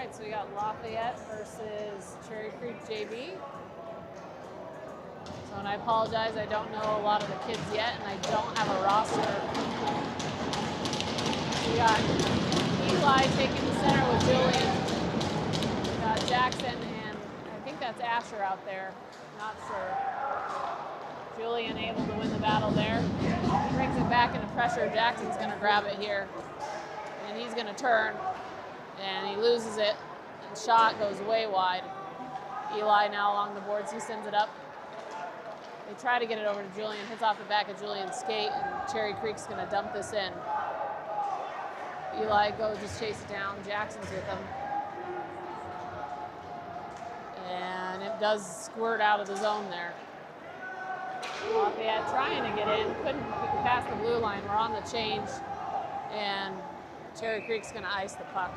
right, so we got Lafayette versus Cherry Creek JB. So, and I apologize, I don't know a lot of the kids yet, and I don't have a roster. We got Eli taking the center with Julian. We got Jackson, and I think that's Asher out there. Not sure. Julian able to win the battle there. He brings it back into pressure. Jackson's going to grab it here. And he's going to turn. And he loses it. And shot goes way wide. Eli now along the boards. He sends it up. They try to get it over to Julian. Hits off the back of Julian's skate. And Cherry Creek's going to dump this in. Eli goes, just chase it down. Jackson's with him. And it does squirt out of the zone there. Lafayette trying to get in, couldn't pass the blue line. We're on the change, and Cherry Creek's going to ice the puck.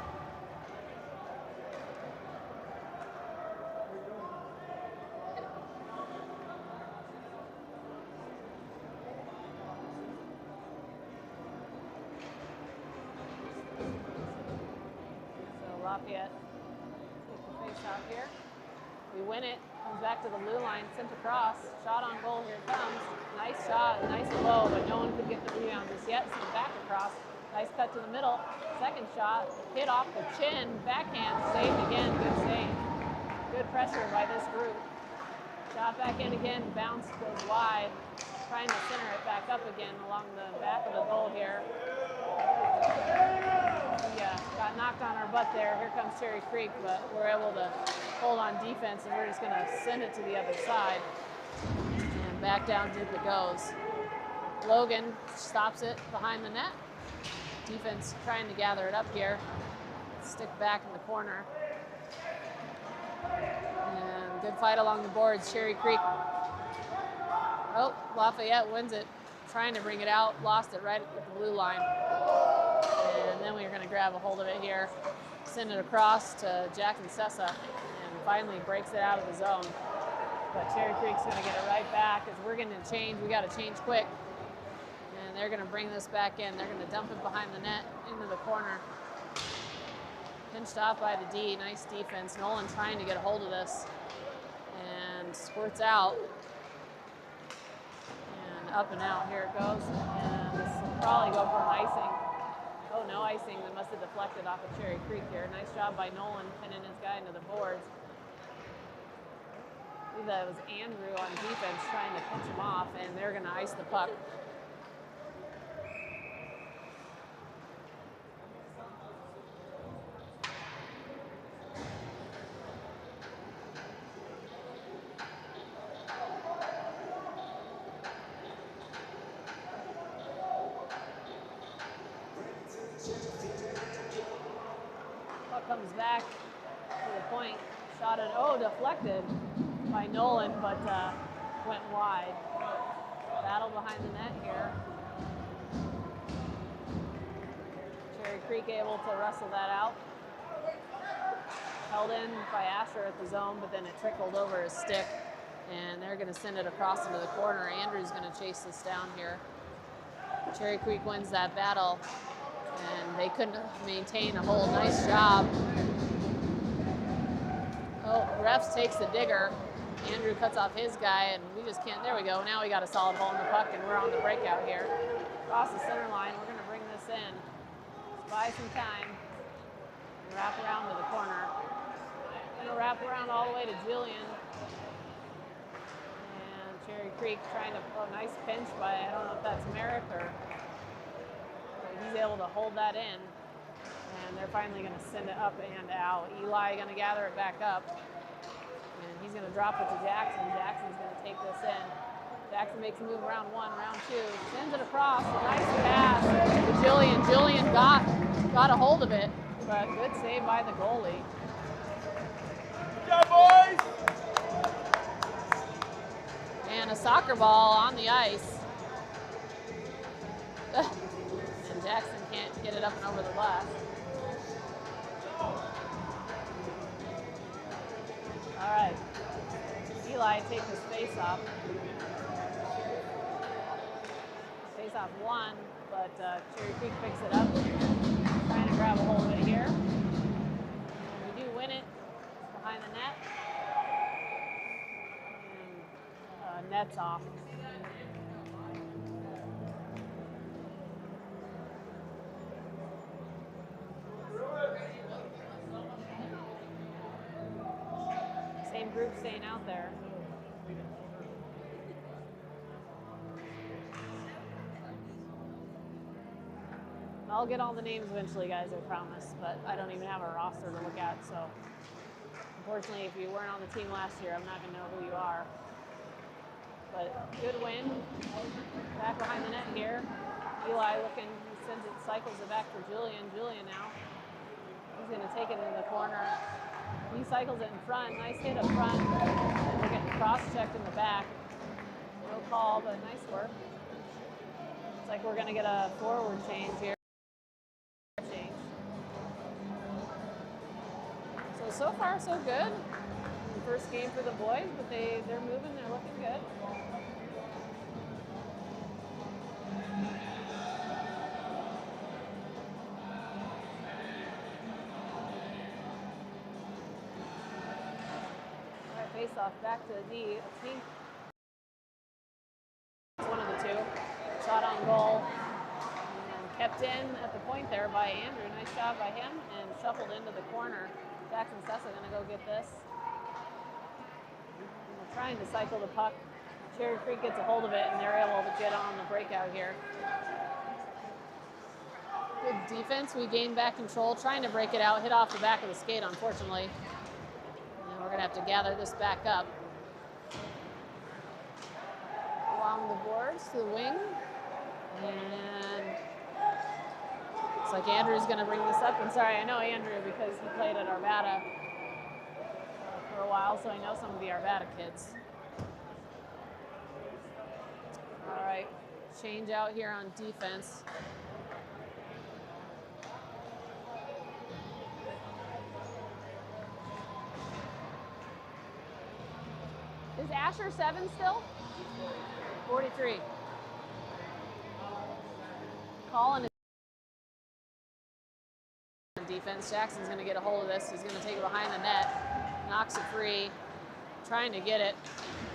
So Lafayette takes the face off here. We win it. Comes back to the blue line, sent across, shot on goal, here it comes. Nice shot, nice low, but no one could get the rebound just yet, so back across. Nice cut to the middle, second shot, hit off the chin, backhand, saved again, good save. Good pressure by this group. Shot back in again, bounce goes wide, trying to center it back up again along the back of the goal here. Got knocked on our butt there. Here comes Cherry Creek, but we're able to hold on defense, and we're just going to send it to the other side. And back down deep it goes. Logan stops it behind the net. Defense trying to gather it up here. Stick back in the corner. And good fight along the boards. Cherry Creek. Oh, Lafayette wins it. Trying to bring it out. Lost it right at the blue line. And then we're going to grab a hold of it here. Send it across to Jackson Sessa. Finally breaks it out of the zone. But Cherry Creek's going to get it right back as we're going to change. We got to change quick. And they're going to bring this back in. They're going to dump it behind the net into the corner. Pinched off by the D. Nice defense. Nolan trying to get a hold of this. And squirts out. And up and out. Here it goes. And this will probably go for an icing. Oh, no icing. That must have deflected off of Cherry Creek here. Nice job by Nolan pinning his guy into the boards. I believe that was Andrew on defense trying to pinch him off, and they're going to ice the puck. Puck comes back to the point, shot it, deflected by Nolan, but went wide. Battle behind the net here. Cherry Creek able to wrestle that out. Held in by Asher at the zone, but then it trickled over his stick, and they're going to send it across into the corner. Andrew's going to chase this down here. Cherry Creek wins that battle, and they couldn't maintain a hold. Nice job. Oh, refs takes the digger. Andrew cuts off his guy, and we just can't. There we go. Now we got a solid hole in the puck, and we're on the breakout here. Across the center line, we're going to bring this in. Just buy some time. And wrap around to the corner. Going to wrap around all the way to Jillian. And Cherry Creek trying to, nice pinch by, I don't know if that's Merrick or, but he's able to hold that in. And they're finally going to send it up and out. Eli going to gather it back up. And he's going to drop it to Jackson. Jackson's going to take this in. Jackson makes a move round one, round two. Sends it across. Nice pass to Jillian. Jillian got a hold of it, but good save by the goalie. Good job, boys! And a soccer ball on the ice. And Jackson can't get it up and over the glass. All right. Eli takes his face off. Face off one, but Cherry Creek picks it up. Trying to grab a hold of it here. And we do behind the net. And net's off. Same group staying out there. I'll get all the names eventually, guys, I promise, but I don't even have a roster to look at, so unfortunately, if you weren't on the team last year, I'm not going to know who you are. But good win. Back behind the net here. Eli looking, he sends it, cycles it back for Julian. Julian now. He's going to take it into the corner. He cycles it in front. Nice hit up front. And we're getting cross-checked in the back. No call, but nice work. It's like we're going to get a forward change here. So far, so good. First game for the boys, but they're moving, they're looking good. All right, face off back to D. I think it's one of the two. Shot on goal. And kept in at the point there by Andrew. Nice job by him, and shuffled into the corner. Jackson Sessa gonna go get this. And we're trying to cycle the puck. Cherry Creek gets a hold of it, and they're able to get on the breakout here. Good defense. We gained back control, trying to break it out, hit off the back of the skate, unfortunately. And we're gonna have to gather this back up. Along the boards to the wing. And looks like Andrew's going to bring this up. And sorry, I know Andrew because he played at Arvada for a while, so I know some of the Arvada kids. All right, change out here on defense. Is Asher 7 still? 43. Colin is on defense. Jackson's going to get a hold of this. He's going to take it behind the net, knocks it free, trying to get it,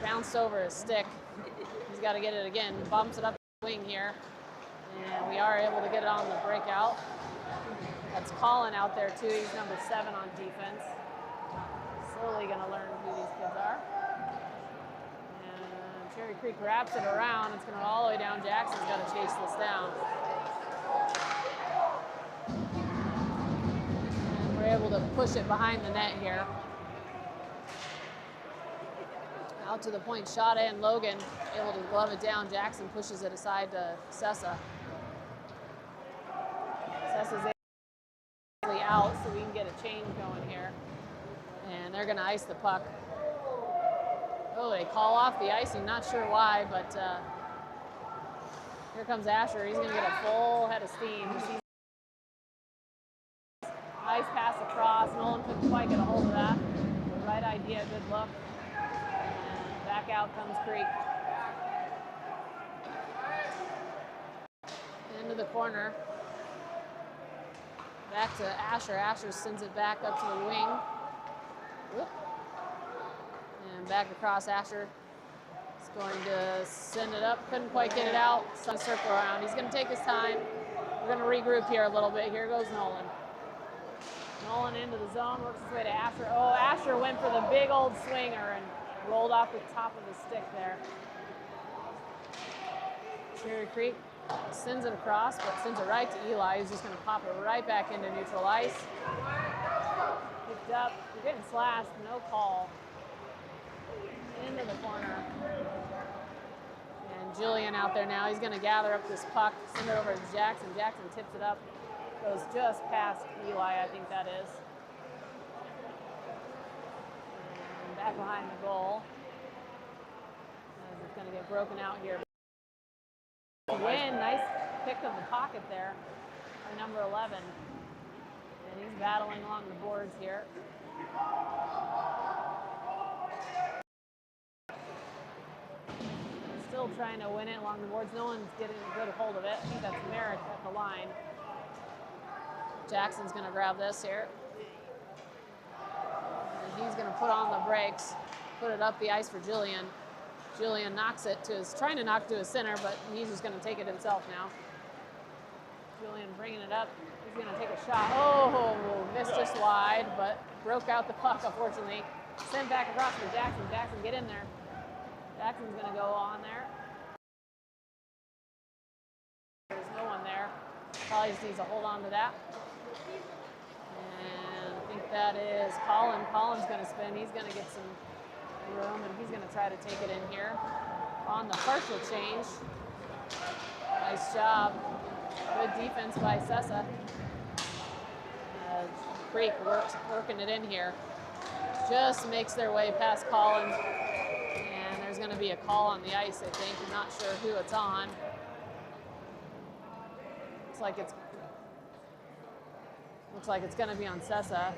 bounced over his stick. He's got to get it again, bumps it up the wing here, and we are able to get it on the breakout. That's Colin out there too. He's number 7 on defense. Slowly going to learn who these kids are. And Cherry Creek wraps it around. It's going to go all the way down. Jackson's got to chase this down. And we're able to push it behind the net here. Out to the point, shot in. Logan able to glove it down. Jackson pushes it aside to Sessa. Sessa's out, so we can get a change going here. And they're going to ice the puck. Oh, they call off the icing. Not sure why, but here comes Asher. He's going to get a full head of steam. Nice pass across. Nolan couldn't quite get a hold of that. The right idea, good look. And back out comes Creek. Into the corner. Back to Asher. Asher sends it back up to the wing. Whoop. And back across Asher. He's going to send it up. Couldn't quite get it out. Some circle around. He's going to take his time. We're going to regroup here a little bit. Here goes Nolan. Nolan into the zone. Works his way to Asher. Oh, Asher went for the big old swinger and rolled off the top of the stick there. Cherry Creek sends it across, but sends it right to Eli. He's just going to pop it right back into neutral ice. Picked up. We're getting slashed. No call. Into the corner. And Julian out there now. He's going to gather up this puck, send it over to Jackson. Jackson tips it up. Goes just past Eli, I think that is. And back behind the goal. It's going to get broken out here. Win, nice pick of the pocket there, by number 11. And he's battling along the boards here. Still trying to win it along the boards. No one's getting a good hold of it. I think that's Merrick at the line. Jackson's going to grab this here. And he's He's going to put on the brakes, put it up the ice for Julian. Julian knocks it to his, trying to knock to his center, but he's just going to take it himself now. Julian bringing it up. He's going to take a shot. Oh, missed just wide, but broke out the puck, unfortunately. Sent back across for Jackson. Jackson, get in there. Jackson's going to go on there. There's no one there. Probably just needs to hold on to that. And I think that is Colin. Colin's going to spin. He's going to get some room, and he's going to try to take it in here on the partial change. Nice job. Good defense by Sessa. Creek working it in here. Just makes their way past Colin. And there's going to be a call on the ice, I think. I'm not sure who it's on. Looks like it's going to be on Sessa.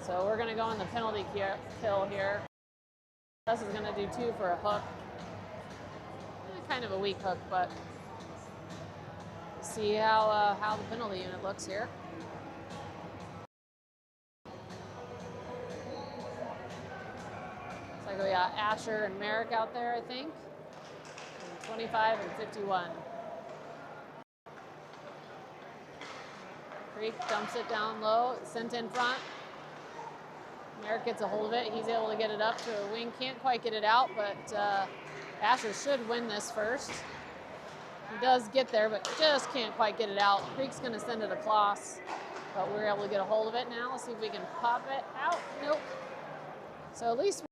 So we're going to go on the penalty kill here. Sessa's going to do 2 for a hook. Kind of a weak hook, but see how the penalty unit looks here. Looks like we got Asher and Merrick out there, I think. And 25 and 51. Creek dumps it down low, sent in front. Merrick gets a hold of it. He's able to get it up to a wing. Can't quite get it out, but Asher should win this first. He does get there, but just can't quite get it out. Creek's going to send it across, but we're able to get a hold of it now. Let's see if we can pop it out. Nope. So at least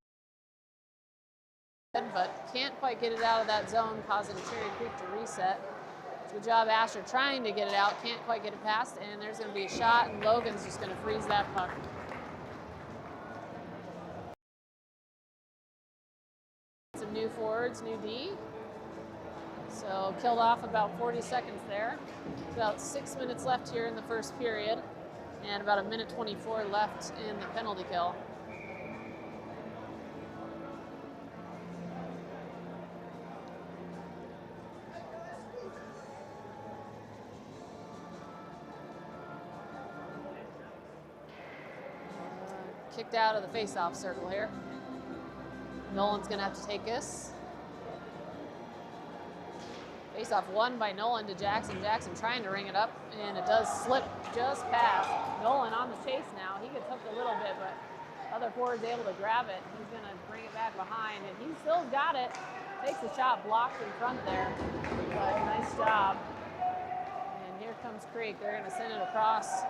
but can't quite get it out of that zone, causing Cherry Creek to reset. Good job, Asher, trying to get it out. Can't quite get it past, and there's going to be a shot, and Logan's just going to freeze that puck. Some new forwards, new D. So killed off about 40 seconds there. About 6 minutes left here in the first period, and about 1:24 left in the penalty kill. Kicked out of the face-off circle here. Nolan's going to have to take this. Face-off won by Nolan to Jackson. Jackson trying to ring it up, and it does slip just past. Nolan on the chase now. He gets hooked a little bit, but other forward's able to grab it. He's going to bring it back behind, and he still got it. Takes the shot, blocked in front there, but nice job. And here comes Creek. They're going to send it across,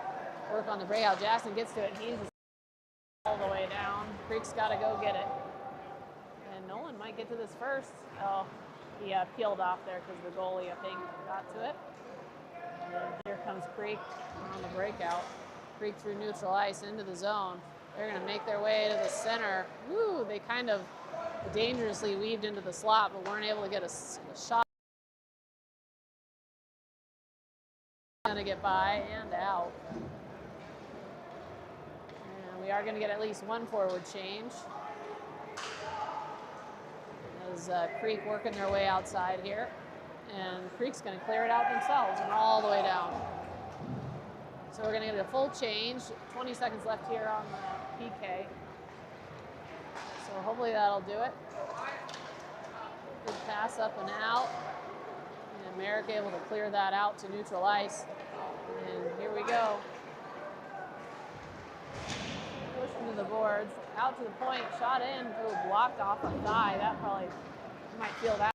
work on the breakout. Jackson gets to it, and he's all the way down. Creek's got to go get it. And Nolan might get to this first. Oh, he peeled off there because the goalie, I think, got to it. And here comes Creek on the breakout. Creek through neutral ice into the zone. They're going to make their way to the center. Woo, they kind of dangerously weaved into the slot, but weren't able to get a shot. Going to get by and out. We are going to get at least one forward change. As Creek working their way outside here. And Creek's going to clear it out themselves and all the way down. So we're going to get a full change. 20 seconds left here on the PK. So hopefully that'll do it. Good pass up and out. And Merrick able to clear that out to neutral ice. And here we go. Pushed into the boards, out to the point, shot in, blocked off a thigh. That probably, you might feel that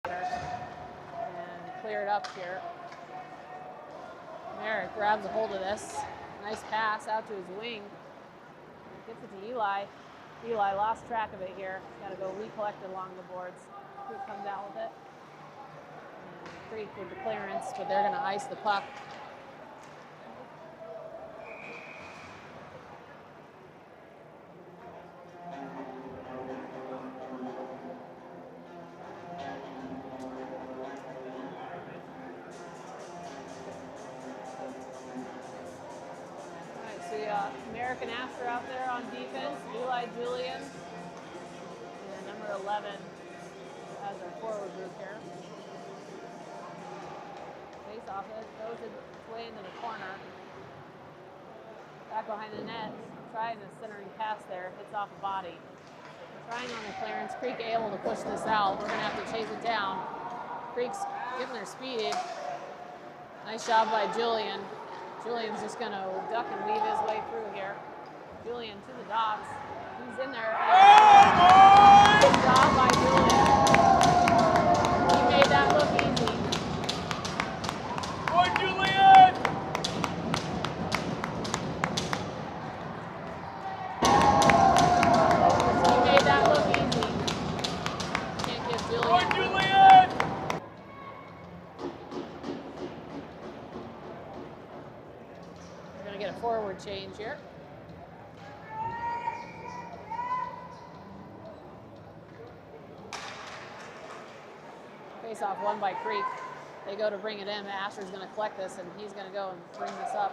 better. And clear it up here. Merrick grabs a hold of this. Nice pass out to his wing. Gets it to Eli. Eli lost track of it here. Got to go recollect it along the boards. Creek comes out with it. And Creek with the clearance, but they're going to ice the puck. Merrick and Asher out there on defense. Eli Julian. And number 11 as our forward group here. Face off it. Goes its way into the corner. Back behind the net. trying the centering pass there, hits off a body. Trying on the clearance. Creek able to push this out. We're going to have to chase it down. Creek's getting their speed. Nice job by Julian. Julian's just going to duck and weave his way through here. Julian to the dots. He's in there. Good job by Julian. He made that look easy. Boy, Julian! He made that look easy. Can't give Julian. Boy, Julian! We're going to get a forward change here. Face off won by Creek. They go to bring it in. Asher's going to collect this, and he's going to go and bring this up.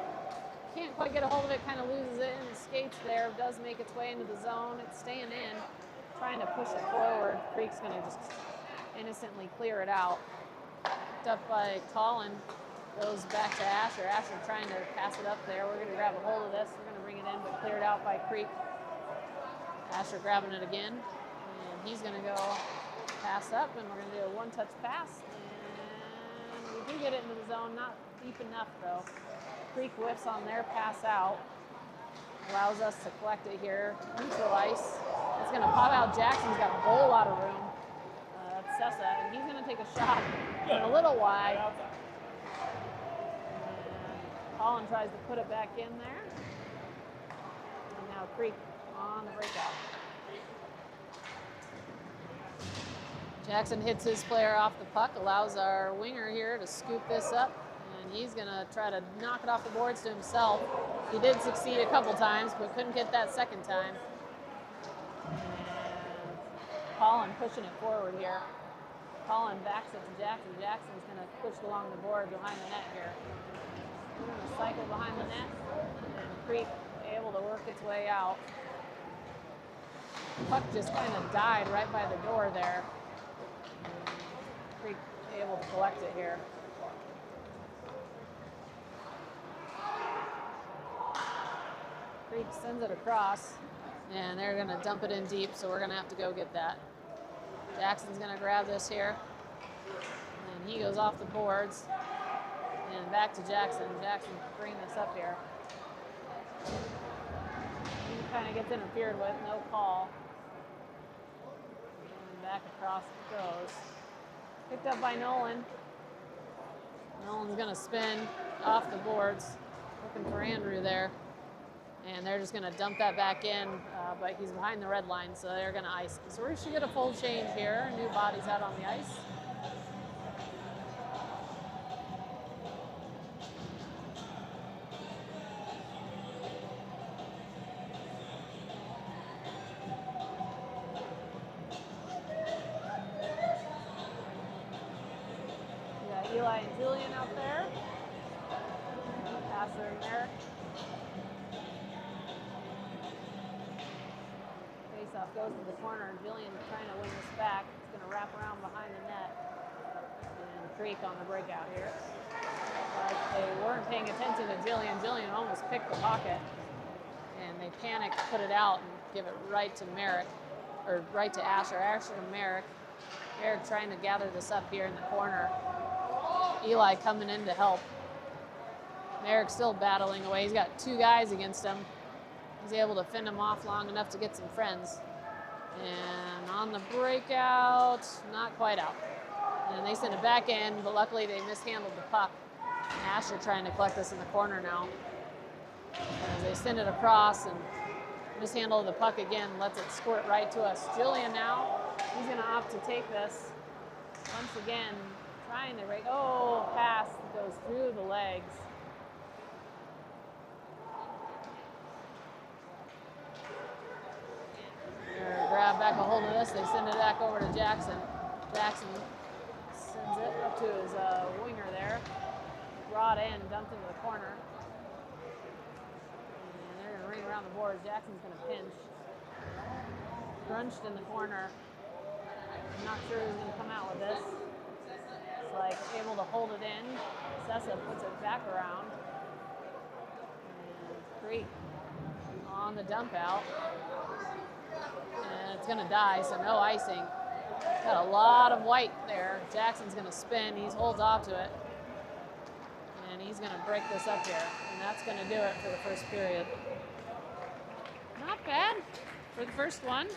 Can't quite get a hold of it, kind of loses it in the skates there. Does make its way into the zone. It's staying in, trying to push it forward. Creek's going to just innocently clear it out. Picked up by Colin. Goes back to Asher. Asher trying to pass it up there. We're going to grab a hold of this. We're going to bring it in, but cleared out by Creek. Asher grabbing it again, and he's going to go pass up, and we're going to do a one-touch pass, and we do get it into the zone, not deep enough though. Creek whiffs on their pass out, allows us to collect it here, neutral ice. It's going to pop out. Jackson's got a whole lot of room. That's Sessa, and he's going to take a shot and a little wide. And Colin tries to put it back in there, and now Creek on the breakout. Jackson hits his player off the puck, allows our winger here to scoop this up, and he's going to try to knock it off the boards to himself. He did succeed a couple times, but couldn't get that second time. And Colin pushing it forward here. Colin backs it to Jackson. Jackson's going to push along the board behind the net here. We're going to cycle behind the net, and Creek able to work its way out. The puck just kind of died right by the door there. Creek able to collect it here. Creek sends it across, and they're going to dump it in deep, so we're going to have to go get that. Jackson's going to grab this here, and he goes off the boards, and back to Jackson. Jackson bring this up here. He kind of gets interfered with, no call. And back across it goes. Picked up by Nolan. Nolan's going to spin off the boards, looking for Andrew there. And they're just going to dump that back in, but he's behind the red line, so they're going to ice him. So we should get a full change here. New bodies out on the ice. Eli and Julian out there. Asher and Merrick. Face-off goes to the corner, and Julian's trying to win this back. It's going to wrap around behind the net. And Creek on the breakout here. But they weren't paying attention to Julian. Julian almost picked the pocket. And they panicked, put it out, and give it right to Merrick. Or right to Asher. Asher to Merrick. Merrick trying to gather this up here in the corner. Eli coming in to help. Merrick's still battling away. He's got two guys against him. He's able to fend him off long enough to get some friends. And on the breakout, not quite out. And they send it back in, but luckily they mishandled the puck. Asher trying to collect this in the corner now. As they send it across and mishandle the puck again, lets it squirt right to us. Julian now, he's going to opt to take this once again. Trying to pass goes through the legs. Grab back a hold of this. They send it back over to Jackson. Jackson sends it up to his winger there. Brought in, dumped into the corner. And they're going to ring around the boards. Jackson's going to pinch. Crunched in the corner. I'm not sure who's going to come out with this. Like able to hold it in. Sessa puts it back around. And Creek on the dump out. And it's gonna die, so no icing. Got a lot of white there. Jackson's gonna spin, he holds off to it. And he's gonna break this up here. And that's gonna do it for the first period. Not bad for the first one.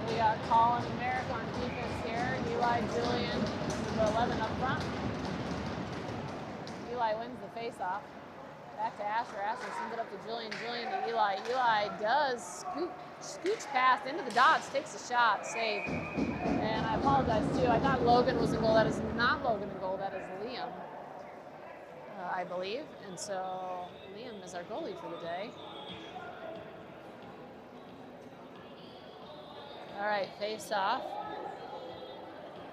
We got Colin and Merrick on defense here. Eli, Julian, number 11 up front. Eli wins the face-off. Back to Asher. Asher sends it up to Julian. Julian to Eli. Eli does scooch past into the dots, takes a shot, save. And I apologize too. I thought Logan was in goal. That is not Logan in goal. That is Liam, I believe. And so Liam is our goalie for the day. All right, face off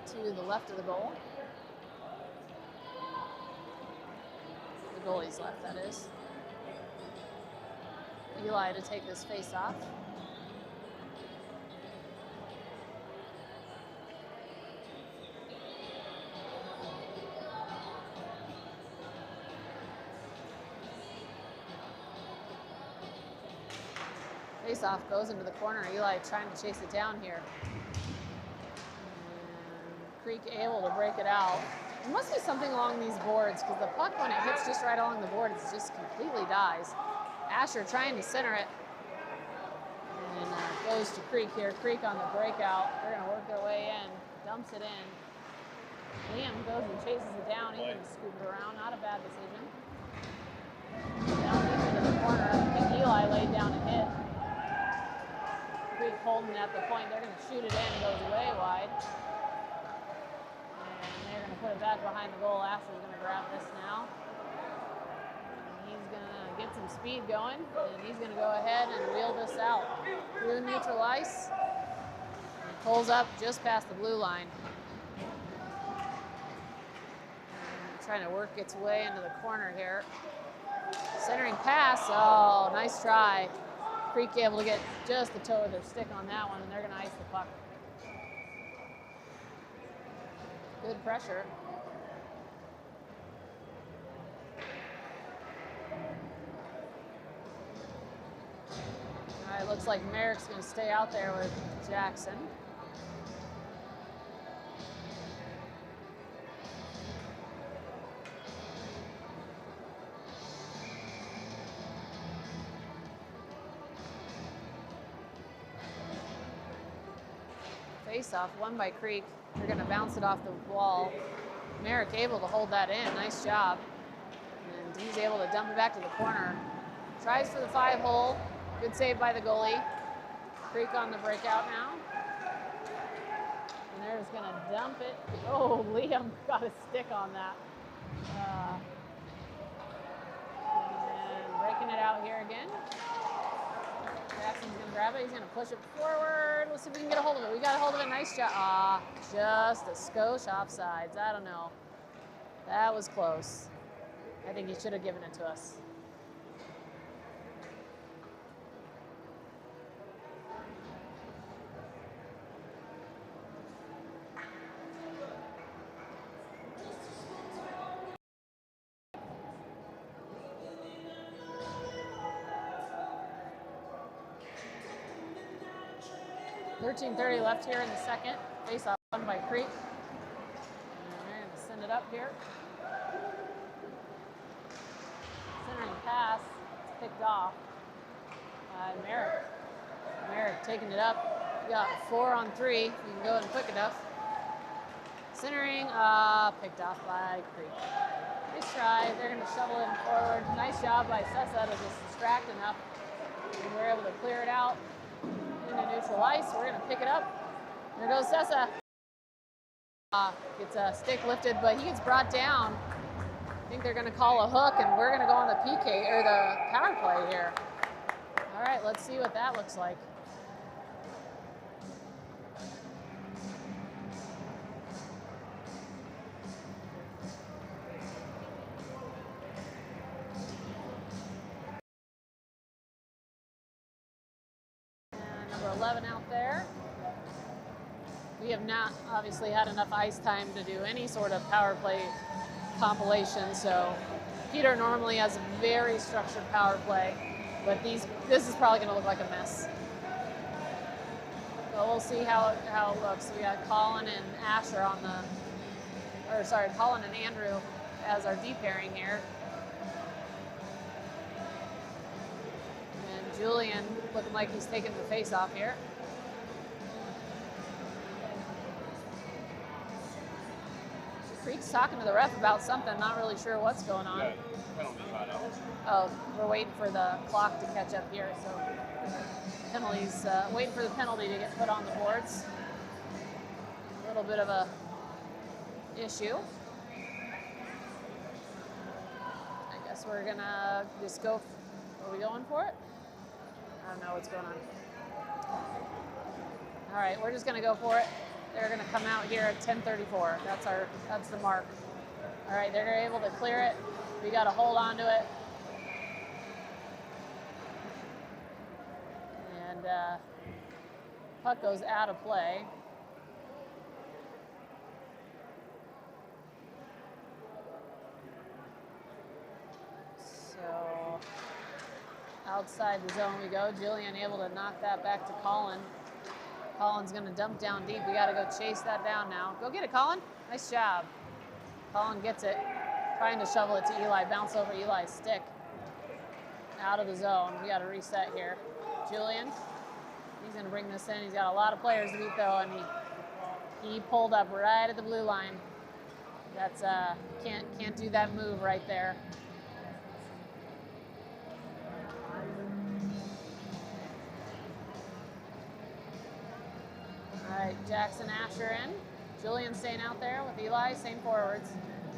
to the left of the goal. The goalie's left, that is. Eli to take this face off. Face-off goes into the corner. Eli trying to chase it down here. And Creek able to break it out. There must be something along these boards because the puck, when it hits just right along the board, it just completely dies. Asher trying to center it. And goes to Creek here. Creek on the breakout. They're going to work their way in. Dumps it in. Liam goes and chases it down. He's going to scoop it around. Not a bad decision. Down deep into the corner. I think Eli laid down a hit. Creek holding at the point. They're going to shoot it in. It goes way wide. And they're going to put it back behind the goal. Asher's going to grab this now. And he's going to get some speed going. And he's going to go ahead and wheel this out through neutral ice. And pulls up just past the blue line. And trying to work its way into the corner here. Centering pass. Oh, nice try. Creek able to get just the toe of their stick on that one, and they're going to ice the puck. Good pressure. All right, looks like Merrick's going to stay out there with Jackson. Face-off, won by Creek. They're going to bounce it off the wall. Merrick able to hold that in. Nice job. and he's able to dump it back to the corner. Tries for the 5-hole. Good save by the goalie. Creek on the breakout now. And they're just going to dump it. Oh, Liam got a stick on that. And breaking it out here again. Jackson's going to grab it. He's going to push it forward. Let's see if we can get a hold of it. We got a hold of it. Nice shot. Just a skosh offsides. I don't know. That was close. I think he should have given it to us. .13:30 left here in the second. Face off won by Creek. And they're going to send it up here. Centering pass. It's picked off by Merrick. Merrick taking it up. We got 4 on 3. You can go in quick enough. Centering, picked off by Creek. Nice try. They're going to shovel it forward. Nice job by Sessa to just distract enough. And we're able to clear it out into neutral ice. We're going to pick it up. There goes Sessa. Gets a stick lifted, but he gets brought down. I think they're going to call a hook, and we're going to go on the PK or the power play here. All right, let's see what that looks like. And number 11 out there. We have not obviously had enough ice time to do any sort of power play compilation, so Peter normally has a very structured power play, but this is probably going to look like a mess. So we'll see how it looks. We got Colin and Asher on Colin and Andrew as our D pairing here. And Julian looking like he's taking the face off here. Creek's talking to the ref about something, not really sure what's going on. Yeah, penalty shot out. Oh, we're waiting for the clock to catch up here, so penalties, waiting for the penalty to get put on the boards. A little bit of a issue. I guess we're gonna just go, are we going for it? I don't know what's going on. All right, we're just gonna go for it. They're going to come out here at 10:34. That's the mark. All right, they're able to clear it. We got to hold on to it. And puck goes out of play. So outside the zone we go. Jillian able to knock that back to Colin. Colin's going to dump down deep. We got to go chase that down now. Go get it, Colin. Nice job. Colin gets it. Trying to shovel it to Eli. Bounce over Eli's stick. Out of the zone. We got to reset here. Julian. He's going to bring this in. He's got a lot of players to beat, though, and he pulled up right at the blue line. That's can't do that move right there. All right, Jackson Asher in. Julian's staying out there with Eli, same forwards.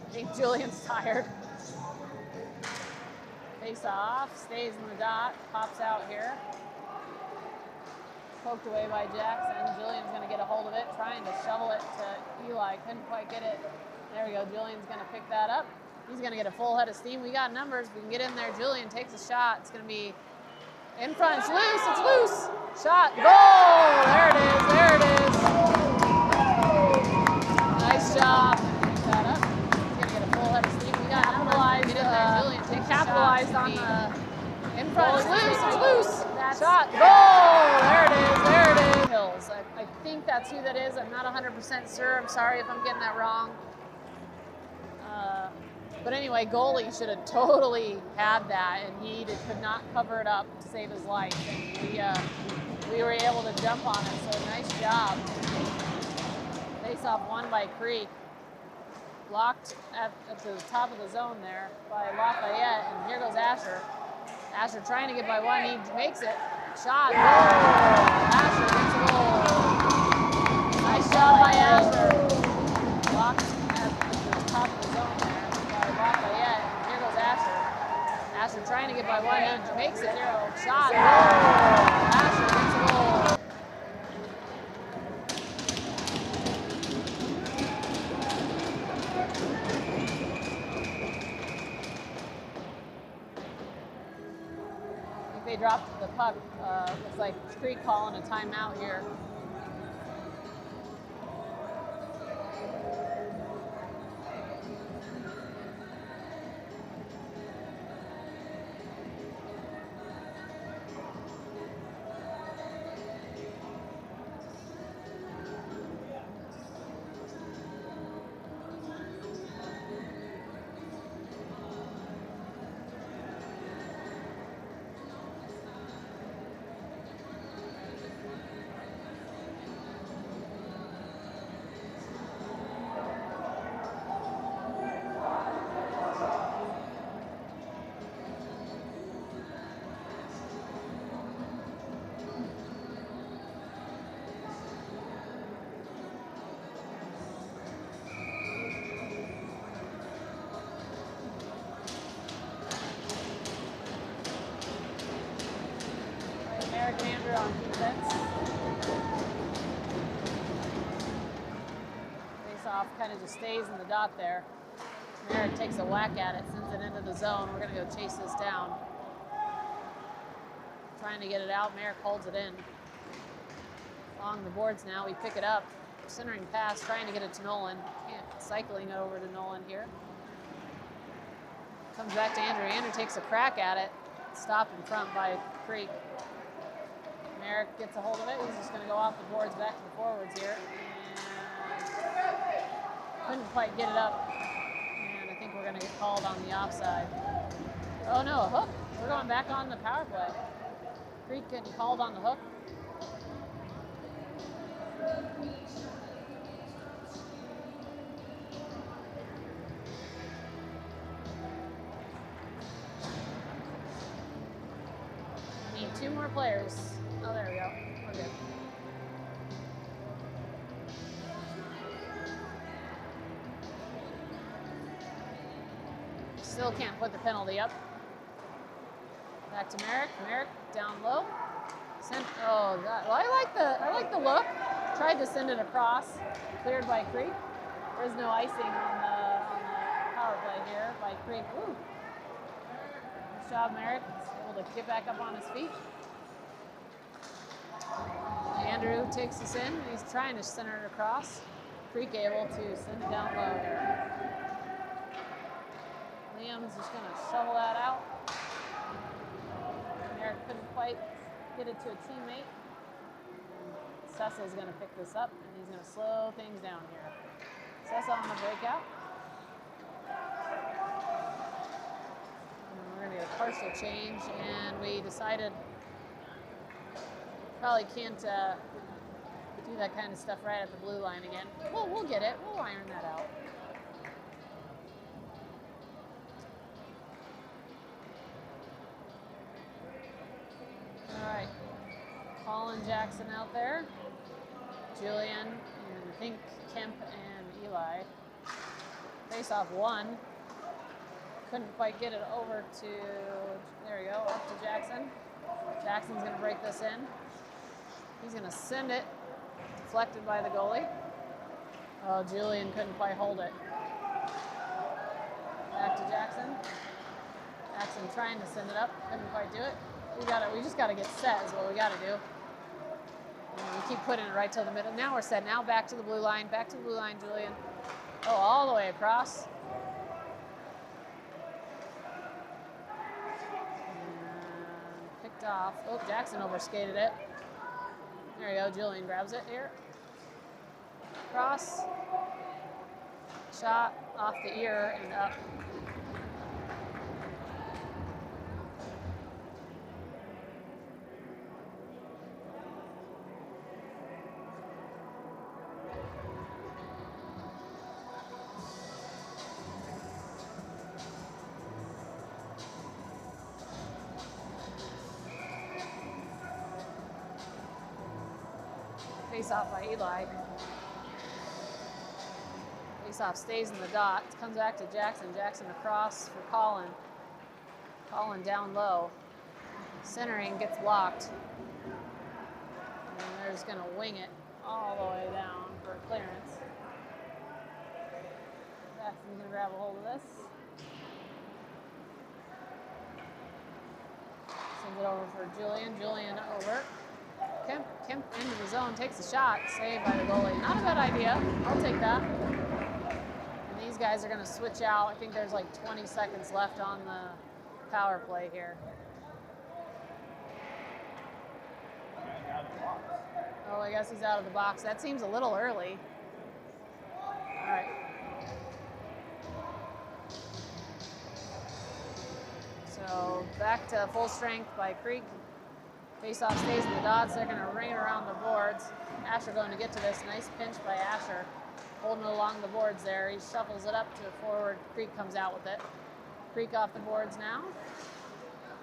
I think Julian's tired. Face off, stays in the dot, pops out here. Poked away by Jackson. Julian's going to get a hold of it, trying to shovel it to Eli. Couldn't quite get it. There we go. Julian's going to pick that up. He's going to get a full head of steam. We got numbers. We can get in there. Julian takes a shot. It's going to be in front. It's loose. It's loose. Shot. Goal. There it is. There it is. Nice job. Pick that up. He's going to get a full head of steam. We got capitalized. Get in there. Julian takes capitalized on the in front. It's loose. It's loose. Shot. Goal. There it is. There it is. Hills. I think that's who that is. I'm not 100% sure. I'm sorry if I'm getting that wrong. But anyway, goalie should have totally had that, and he could not cover it up to save his life. And we were able to jump on it, so nice job. Face-off won by Creek. blocked at the top of the zone there by Lafayette, and here goes Asher. Asher trying to get by one, he makes it. Shot, goal! Asher gets a goal. Nice shot by Asher. Blocked at the top of the zone there by Lafayette, and here goes Asher. Asher trying to get by one, and makes it. Shot, goal! Asher gets a goal. They dropped the puck. Looks like Creek calling a timeout here. Andrew on defense. Face off kind of just stays in the dot there. Merrick takes a whack at it, sends it into the zone. We're going to go chase this down. Trying to get it out. Merrick holds it in. Along the boards now. We pick it up. Centering pass, trying to get it to Nolan. Cycling it over to Nolan here. Comes back to Andrew. Andrew takes a crack at it. Stopped in front by Creek. Merrick gets a hold of it. He's just going to go off the boards back to the forwards here. And couldn't quite get it up. And I think we're going to get called on the offside. Oh no, a hook. We're going back on the power play. Creek getting called on the hook. Need 2 more players. Oh, there we go. We're good. Still can't put the penalty up. Back to Merrick. Merrick down low. Sent. Oh God. Well, I like the look. Tried to send it across. Cleared by Creek. There's no icing on the power play here by Creek. Ooh. Nice job, Merrick. He's able to get back up on his feet. Andrew takes this in. He's trying to center it across. Creek able to send it down low here. Liam's just going to shovel that out. Merrick couldn't quite get it to a teammate. Sessa's going to pick this up, and he's going to slow things down here. Sessa on the breakout. And we're going to get a partial change, and we decided probably can't do that kind of stuff right at the blue line again. Well, we'll get it. We'll iron that out. All right. Colin Jackson out there. Julian, and I think Kemp and Eli. Face off 1. Couldn't quite get it over to, there we go, up to Jackson. Jackson's going to break this in. He's going to send it. Deflected by the goalie. Oh, Julian couldn't quite hold it. Back to Jackson. Jackson trying to send it up. Couldn't quite do it. We just got to get set is what we got to do. And we keep putting it right till the middle. Now we're set. Now back to the blue line. Back to the blue line, Julian. Oh, all the way across. And picked off. Oh, Jackson overskated it. There you go. Julian grabs it here. Cross. Shot off the ear and up. Face off by Eli. Face off stays in the dot. Comes back to Jackson. Jackson across for Colin. Colin down low. Centering gets blocked. And they're just going to wing it all the way down for a clearance. Jackson's going to grab a hold of this. Sends it over for Julian. Julian over. Kemp into the zone, takes a shot, saved by the goalie. Not a bad idea. I'll take that. And these guys are going to switch out. I think there's like 20 seconds left on the power play here. Oh, I guess he's out of the box. That seems a little early. All right. So back to full strength by Creek. Face-off stays in the dots. They're going to ring it around the boards. Asher going to get to this. Nice pinch by Asher. Holding it along the boards there. He shuffles it up to a forward. Creek comes out with it. Creek off the boards now.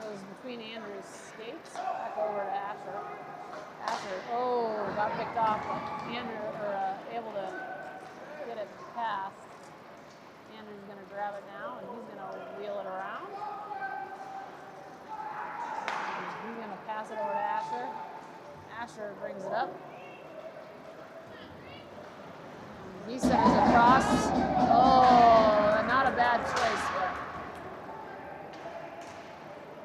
Goes between Andrew's skates. Back over to Asher. Asher, oh, got picked off, but Andrew able to get it past. Andrew's going to grab it now, and he's going to wheel it around. He's going to pass it over to Asher. Asher brings it up. He centers across. Oh, not a bad choice, but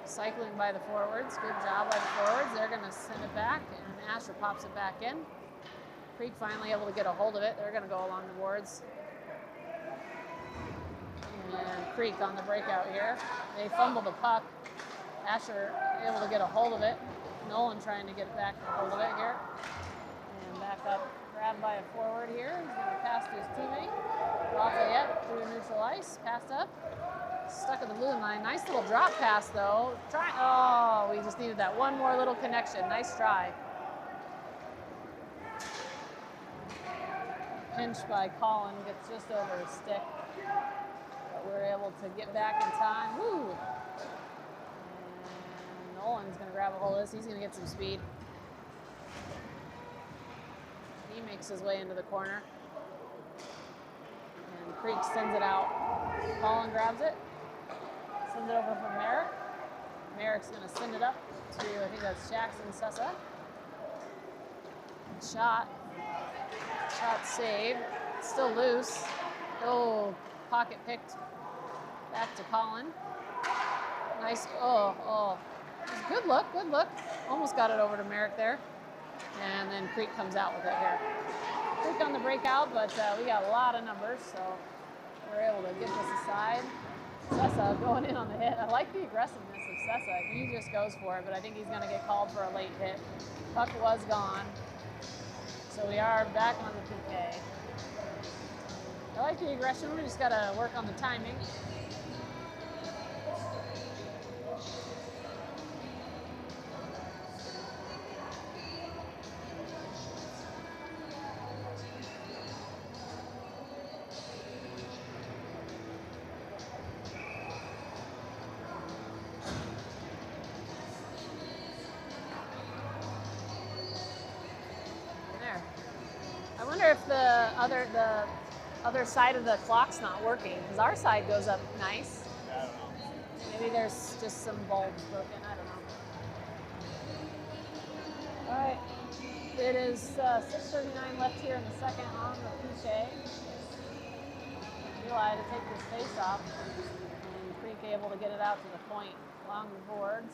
cycling by the forwards. Good job by the forwards. They're going to send it back, and Asher pops it back in. Creek finally able to get a hold of it. They're going to go along the boards. And Creek on the breakout here. They fumble the puck. Asher able to get a hold of it. Nolan trying to get back a hold of it here. And back up. Grabbed by a forward here. He's going to pass to his teammate. Lafayette through neutral ice. Passed up. Stuck at the blue line. Nice little drop pass, though. Oh, we just needed that one more little connection. Nice try. Pinch by Colin. Gets just over his stick. But we're able to get back in time. Woo! And Nolan's going to grab a hold of this. He's going to get some speed. He makes his way into the corner. And Creek sends it out. Colin grabs it. Sends it over from Merrick. Merrick's going to send it up to, I think that's Jackson Sessa. Shot. Shot saved. Still loose. Oh, pocket picked back to Colin. Nice. Oh. Good look, good look. Almost got it over to Merrick there. And then Creek comes out with it here. Creek on the breakout, but we got a lot of numbers, so we're able to get this aside. Sessa going in on the hit. I like the aggressiveness of Sessa. He just goes for it, but I think he's going to get called for a late hit. Puck was gone. So we are back on the PK. I like the aggression. We just got to work on the timing. If the other side of the clock's not working, because our side goes up nice. Yeah, I don't know. Maybe there's just some bulbs broken. I don't know. All right, it is 6:39 left here in the second on the PK. Eli to take this face off, and Creek able to get it out to the point along the boards.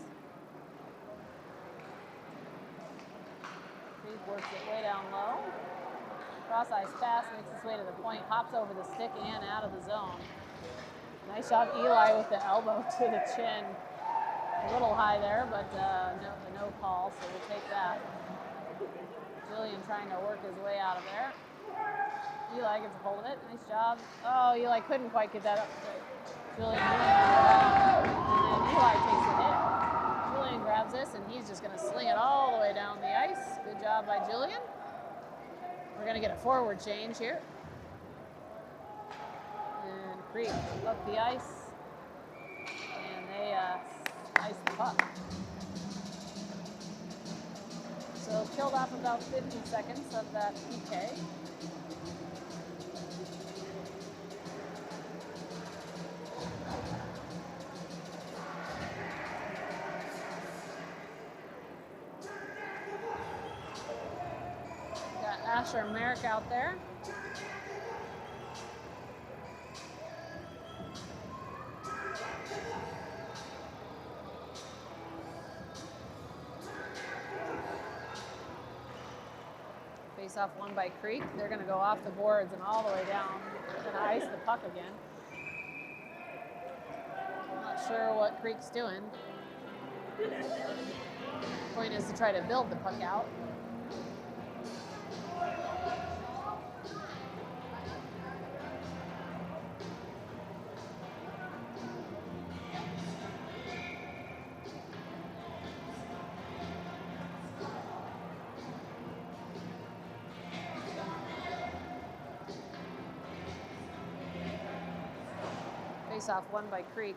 Creek works it way down low. Cross ice pass, makes its way to the point, hops over the stick and out of the zone. Nice shot, Eli with the elbow to the chin. A little high there, but no call, so we'll take that. Julian trying to work his way out of there. Eli gets a hold of it, nice job. Oh, Eli couldn't quite get that up. Julian and then Eli takes the hit. Julian grabs this, and he's just gonna sling it all the way down the ice. Good job by Julian. We're going to get a forward change here. And Creek up the ice. And they ice the puck. So killed off about 50 seconds of that PK. Got Asher and Merrick out there. Face off one by Creek. They're going to go off the boards and all the way down. Going to ice the puck again. Not sure what Creek's doing. Point is to try to build the puck out. Face off one by Creek.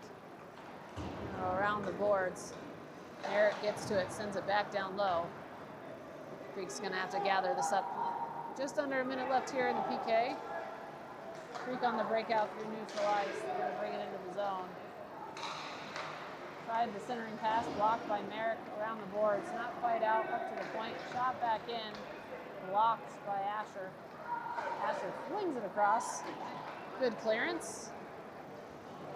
Around the boards. Merritt gets to it, sends it back down low. Creek's going to have to gather this up. Just under a minute left here in the PK. Creek on the breakout through neutral ice. They're going to bring it into the zone. Tried the centering pass, blocked by Merritt around the boards. Not quite out, up to the point. Shot back in, blocked by Asher. Asher flings it across. Good clearance.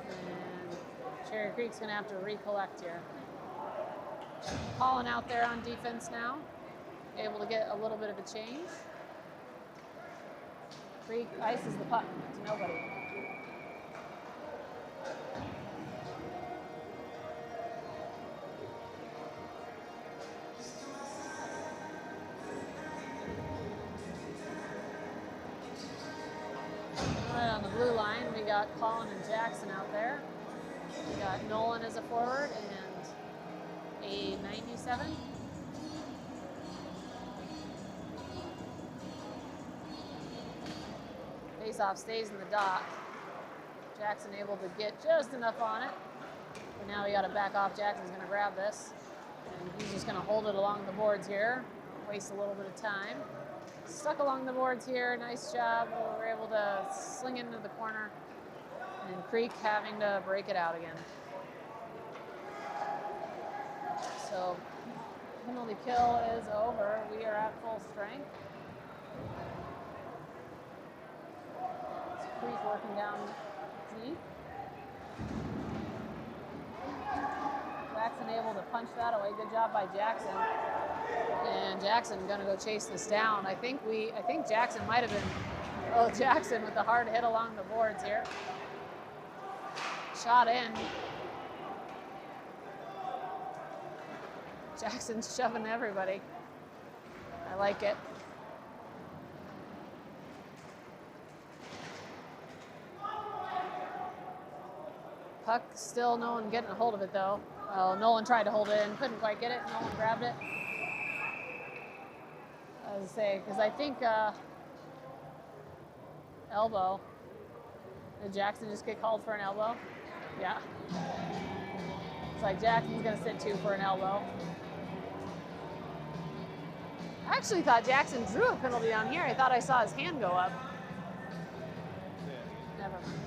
And Cherry Creek's going to have to recollect here. Colin out there on defense now. Able to get a little bit of a change. Creek ices the puck to nobody. Right on the blue line, we got Colin and Jackson out there. We got Nolan as a forward and a 97. Face-off stays in the dot. Jackson able to get just enough on it. But now we got to back off. Jackson's going to grab this. And he's just going to hold it along the boards here. Waste a little bit of time. Stuck along the boards here. Nice job. We were able to sling it into the corner. And Creek having to break it out again. So penalty kill is over. We are at full strength. It's Creek working down deep. Jackson able to punch that away. Good job by Jackson. And Jackson gonna go chase this down. I think Jackson might have been, Jackson with the hard hit along the boards here. Shot in. Jackson's shoving everybody. I like it. Puck still no one getting a hold of it though. Well, Nolan tried to hold it and couldn't quite get it. Nolan grabbed it. I was say, because I think elbow. Did Jackson just get called for an elbow? Yeah. It's like Jackson's going to sit too for an elbow. I actually thought Jackson drew a penalty on here. I thought I saw his hand go up. Never mind.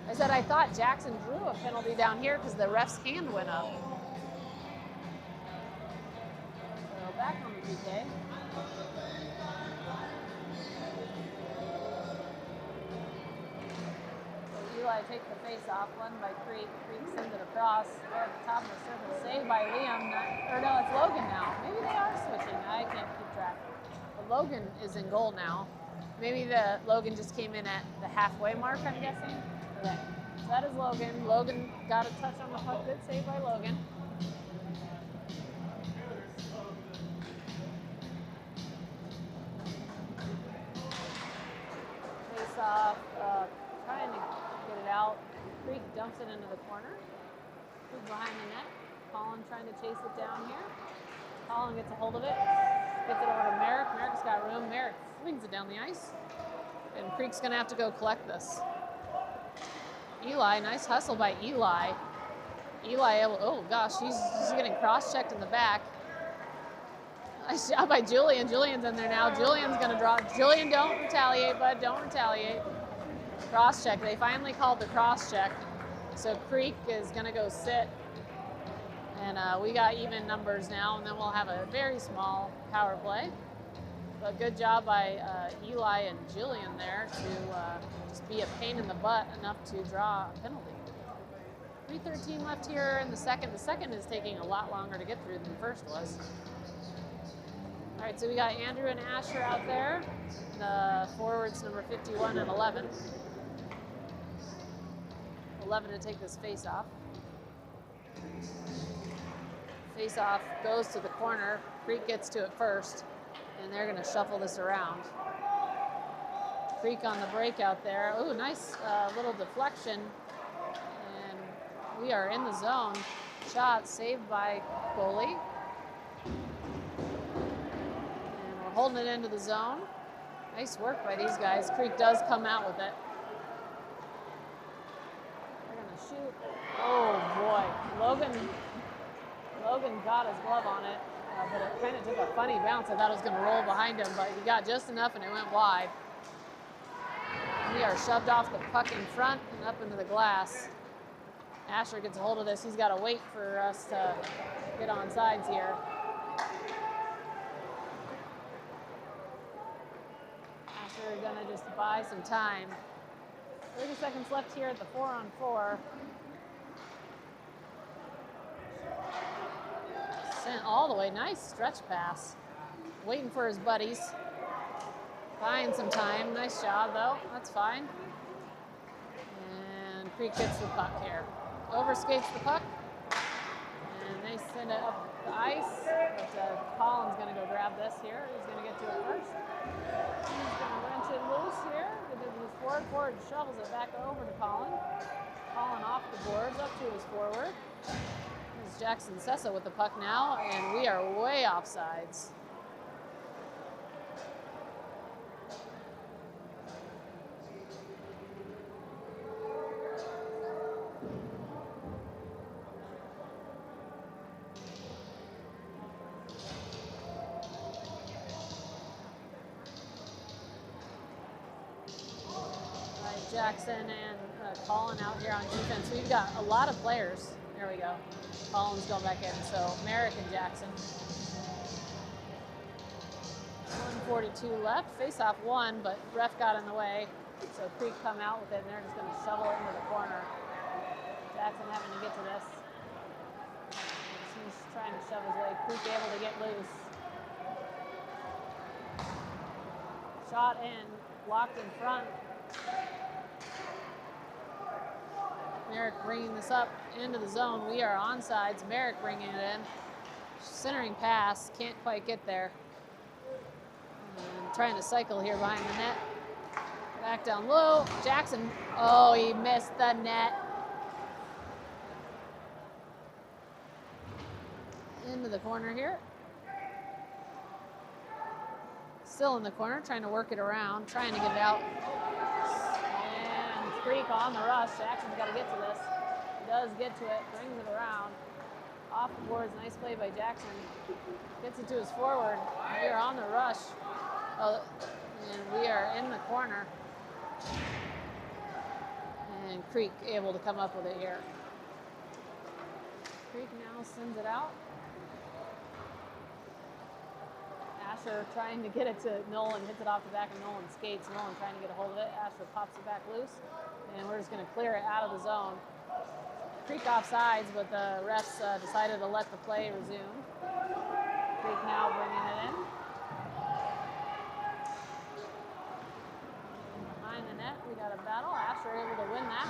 I said I thought Jackson drew a penalty down here because the ref's hand went up. So back on the PK. Eli takes the face off, one by Creek. Creek sends it across. They're at the top of the circle. Saved by Liam. Or no, it's Logan now. Maybe they are switching. I can't keep track. But Logan is in goal now. Maybe Logan just came in at the halfway mark, I'm guessing. Okay. So that is Logan. Logan got a touch on the puck. Good save by Logan. Face off. Trying to get it out. Creek dumps it into the corner. Creek behind the net. Colin trying to chase it down here. Colin gets a hold of it. Gets it over to Merrick. Merrick's got room. Merrick flings it down the ice. And Creek's going to have to go collect this. Eli, nice hustle by Eli. Eli, oh gosh, he's getting cross-checked in the back. Nice job by Julian. Julian's in there now. Julian's going to draw. Julian, don't retaliate, bud. Don't retaliate. Cross check. They finally called the cross check. So Creek is going to go sit. And we got even numbers now, and then we'll have a very small power play. But good job by Eli and Julian there to just be a pain in the butt enough to draw a penalty. 3:13 left here in the second. The second is taking a lot longer to get through than the first was. All right, so we got Andrew and Asher out there. The forwards number 51 and 11. 11 to take this face off. Face off goes to the corner. Creek gets to it first, and they're going to shuffle this around. Creek on the break out there. Ooh, nice little deflection. And we are in the zone. Shot saved by goalie. And we're holding it into the zone. Nice work by these guys. Creek does come out with it. They're going to shoot. Oh, boy. Logan got his glove on it, but it kind of took a funny bounce. I thought it was going to roll behind him, but he got just enough and it went wide. We are shoved off the puck in front and up into the glass. Asher gets a hold of this. He's got to wait for us to get on sides here. Asher going to just buy some time. 30 seconds left here at the 4-on-4. Sent all the way. Nice stretch pass. Waiting for his buddies. Buying some time. Nice job, though. That's fine. And Creek gets the puck here. Overskates the puck. And they send it up the ice. But Colin's going to go grab this here. He's going to get to it first. He's going to wrench it loose here. His forward shovels it back over to Colin. Colin off the boards, up to his forward. There's Jackson Sessa with the puck now, and we are way offsides. Jackson and Colin out here on defense. We've got a lot of players. There we go. Colin's going back in. So Merrick and Jackson. 1:42 left. Face-off won, but ref got in the way. So Creek come out with it, and they're just going to shovel it into the corner. Jackson having to get to this. He's trying to shove his way. Creek able to get loose. Shot in, blocked in front. Merrick bringing this up into the zone. We are on sides. Merrick bringing it in. Centering pass. Can't quite get there. And trying to cycle here behind the net. Back down low. Jackson. Oh, he missed the net. Into the corner here. Still in the corner. Trying to work it around. Trying to get it out. Creek on the rush. Jackson's got to get to this. He does get to it, brings it around. Off the boards, nice play by Jackson. Gets it to his forward. We are on the rush. And we are in the corner. And Creek able to come up with it here. Creek now sends it out. Asher trying to get it to Nolan, hits it off the back of Nolan, skates. Nolan trying to get a hold of it. Asher pops it back loose. And we're just going to clear it out of the zone. Creek offsides, but the refs decided to let the play resume. Creek now bringing it in. Behind the net, we got a battle. Asher able to win that.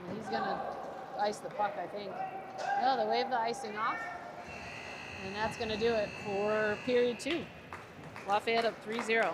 And he's going to ice the puck, I think. No, they wave the icing off. And that's going to do it for period 2. Lafayette up 3-0.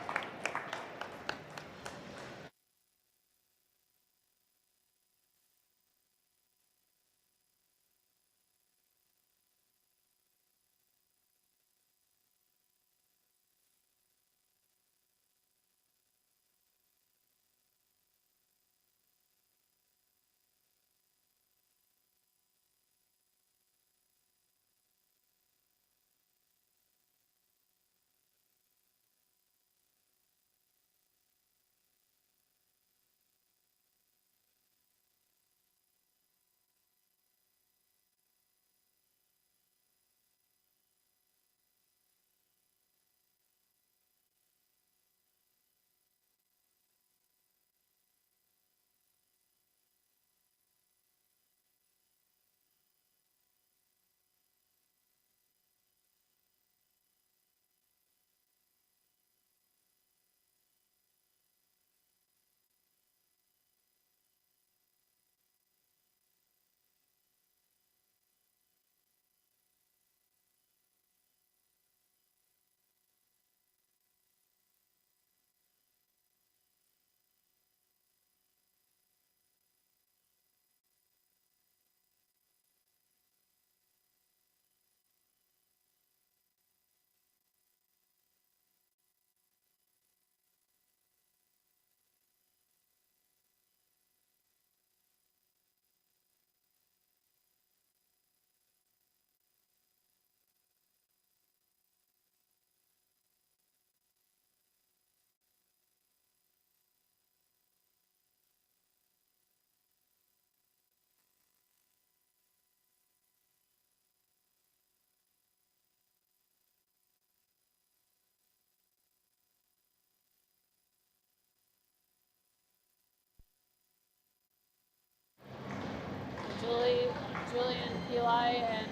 Julian, Eli, and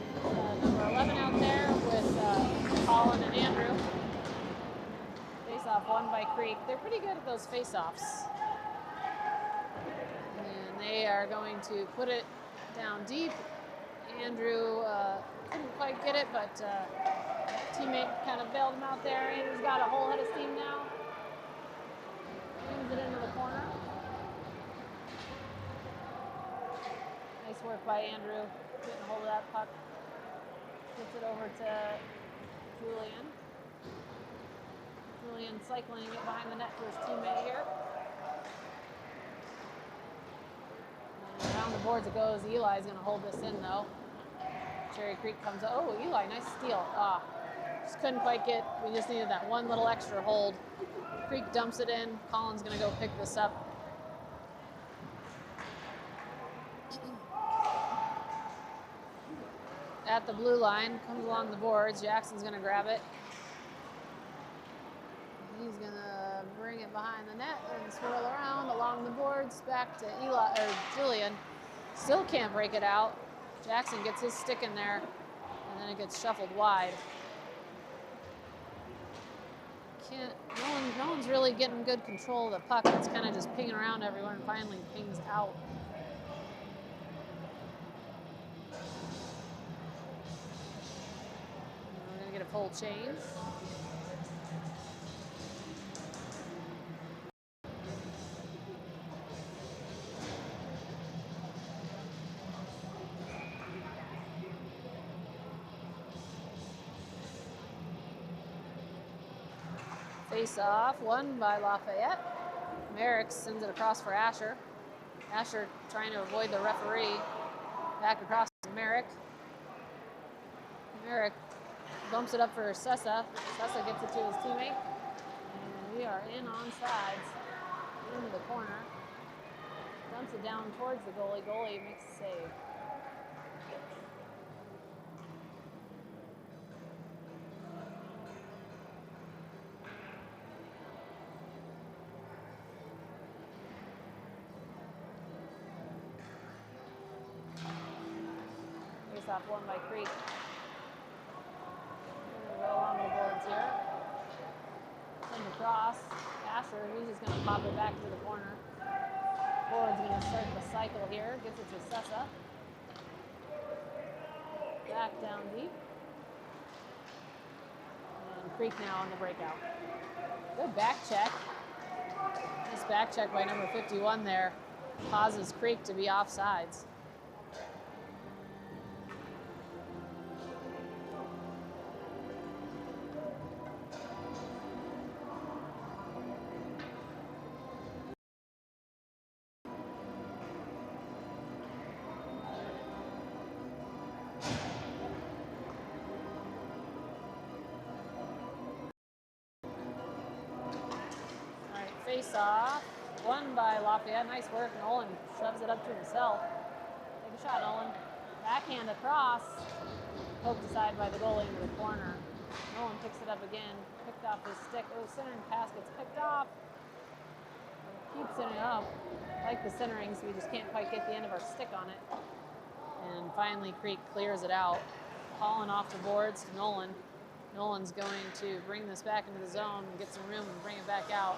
number 11 out there with Colin and Andrew. Face-off won by Creek. They're pretty good at those face-offs. And they are going to put it down deep. Andrew couldn't quite get it, but teammate kind of bailed him out there. Andrew's got a whole head of steam now. Brings it into the corner. Nice work by Andrew, getting a hold of that puck. Gets it over to Julian. Julian cycling it behind the net for his teammate here. And around the boards it goes. Eli's going to hold this in though. Cherry Creek comes up. Oh, Eli, nice steal. Just couldn't quite get, we just needed that one little extra hold. Creek dumps it in. Colin's going to go pick this up. At the blue line, comes along the boards. Jackson's going to grab it. He's going to bring it behind the net and swirl around along the boards back to Julian. Still can't break it out. Jackson gets his stick in there, and then it gets shuffled wide. No one's really getting good control of the puck. It's kind of just pinging around everywhere and finally pings out. We're going to get a full change. Face-off, won by Lafayette. Merrick sends it across for Asher. Asher trying to avoid the referee. Back across to Merrick. Merrick bumps it up for Sessa. Sessa gets it to his teammate. And we are in on sides. Into the corner. Dumps it down towards the goalie. Goalie makes a save. Off one by Creek. We're going to go along the boards here. Send across. Asher, he's just going to pop it back to the corner. Board's going to start the cycle here. Gets it to Sessa. Back down deep. And Creek now on the breakout. Good back check. Nice back check by number 51 there. Causes Creek to be offsides. Face-off, won by Lafayette. Nice work. Nolan shoves it up to himself. Take a shot, Nolan. Backhand across. Poked aside by the goalie into the corner. Nolan picks it up again. Picked off his stick. Oh, centering pass gets picked off. Keeps it up. Like the centering, so we just can't quite get the end of our stick on it. And finally, Creek clears it out. Hauling off the boards to Nolan. Nolan's going to bring this back into the zone and get some room and bring it back out.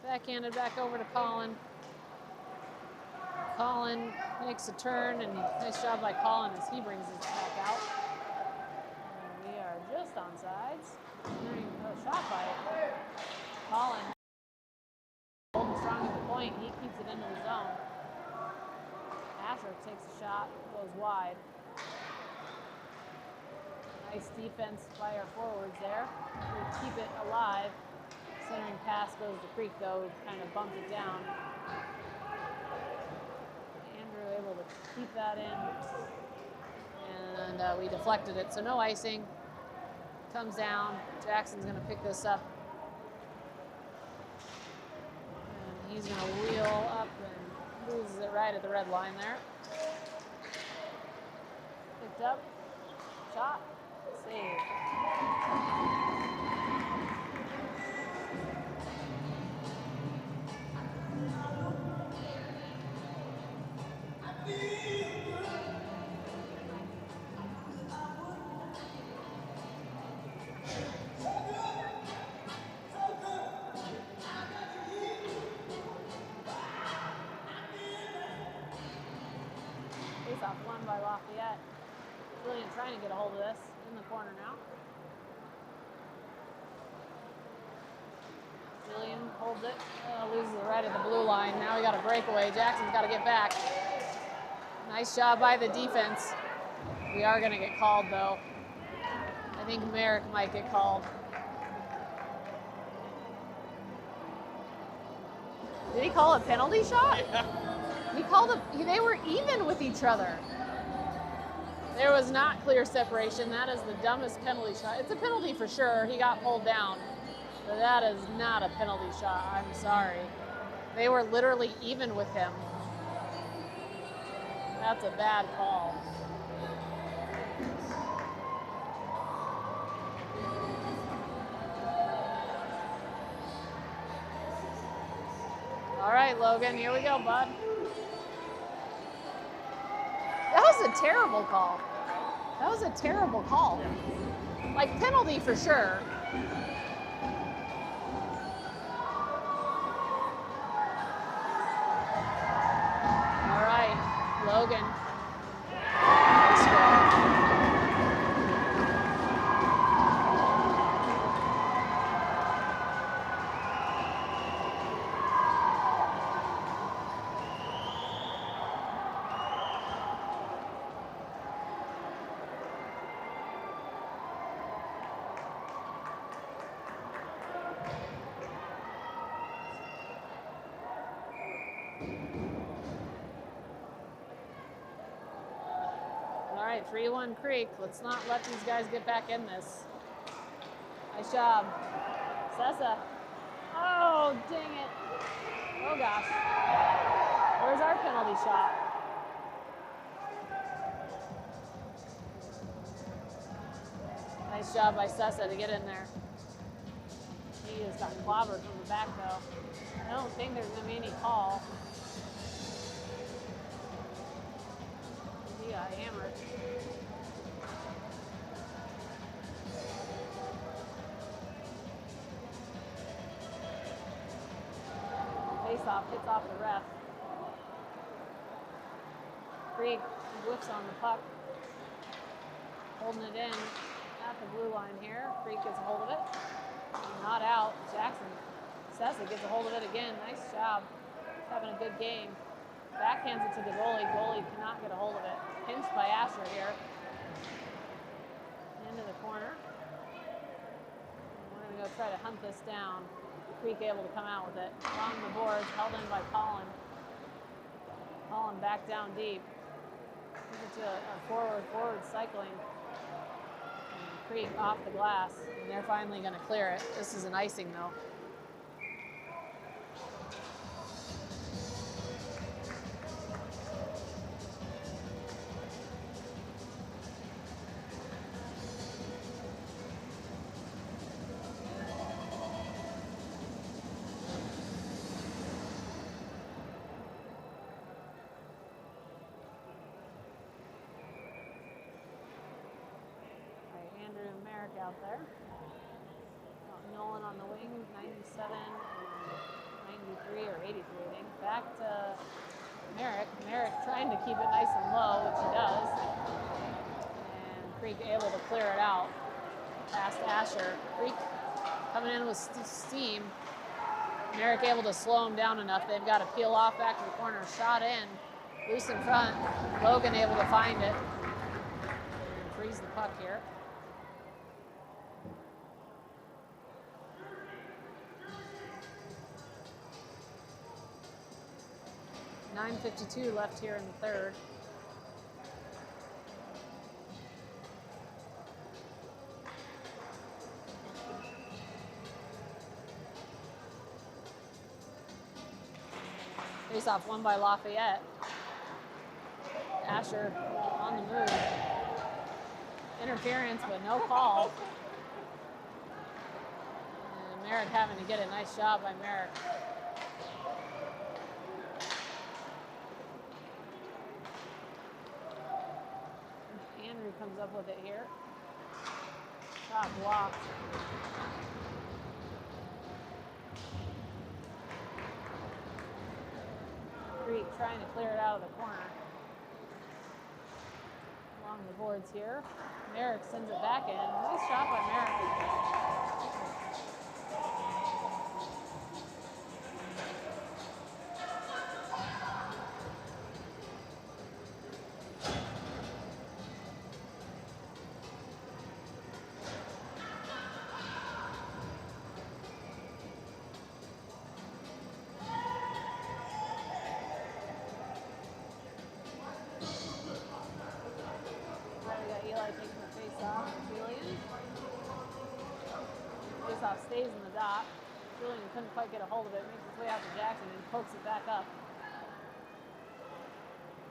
Backhanded back over to Colin. Colin makes a turn, and nice job by Colin as he brings it back out. And we are just on sides. A shot by Colin. Holding strong at the point. He keeps it into the zone. Asher takes a shot, goes wide. Nice defense by our forwards there. We keep it alive. Centering pass goes to Creek, though, kind of bumped it down. Andrew able to keep that in. And we deflected it, so no icing. Comes down. Jackson's going to pick this up. And he's going to wheel up and loses it right at the red line there. Picked up. Shot. Save. Face off won by Lafayette. Julian trying to get a hold of this in the corner now. Julian holds it, loses it right at the blue line. Now we got a breakaway. Jackson's got to get back. Nice job by the defense. We are going to get called though. I think Merrick might get called. Did he call a penalty shot? Yeah. He called it. They were even with each other. There was not clear separation. That is the dumbest penalty shot. It's a penalty for sure. He got pulled down. But that is not a penalty shot. I'm sorry. They were literally even with him. That's a bad call. All right, Logan, here we go, bud. That was a terrible call. That was a terrible call. Like, penalty for sure. All right, Logan. Nice goal. All right, 3-1 Creek. Let's not let these guys get back in this. Nice job. Sessa. Oh, dang it. Oh, gosh. Where's our penalty shot? Nice job by Sessa to get in there. He just got clobbered from the back, though. I don't think there's going to be any call. He got hammered. Face-off hits off the ref. Creek whiffs on the puck. Holding it in at the blue line here. Creek gets a hold of it. Not out. Jackson. Sessa gets a hold of it again. Nice job. He's having a good game. Backhands it to the goalie. Goalie cannot get a hold of it. Pinched by Asher here. Into the corner. We're going to go try to hunt this down. Creek able to come out with it. Along the boards, held in by Colin. Colin back down deep. Into a forward cycling. And Creek off the glass. And they're finally going to clear it. This is an icing though. Out there. Nolan on the wing, 97 and 93 or 83, I think. Back to Merrick. Merrick trying to keep it nice and low, which he does. And Creek able to clear it out past Asher. Creek coming in with steam. Merrick able to slow him down enough. They've got to peel off back to the corner. Shot in. Loose in front. Logan able to find it. And freeze the puck here. 9:52 left here in the third. Face-off won by Lafayette. Asher on the move. Interference, but no call. And Merrick having to get a nice job by Merrick. Andrew comes up with it here. Shot blocked. Creek trying to clear it out of the corner. Along the boards here. Merrick sends it back in. Nice shot by Merrick. Taking the face off for Julian. Face off stays in the dot. Julian couldn't quite get a hold of it, makes its way out to Jackson and pokes it back up.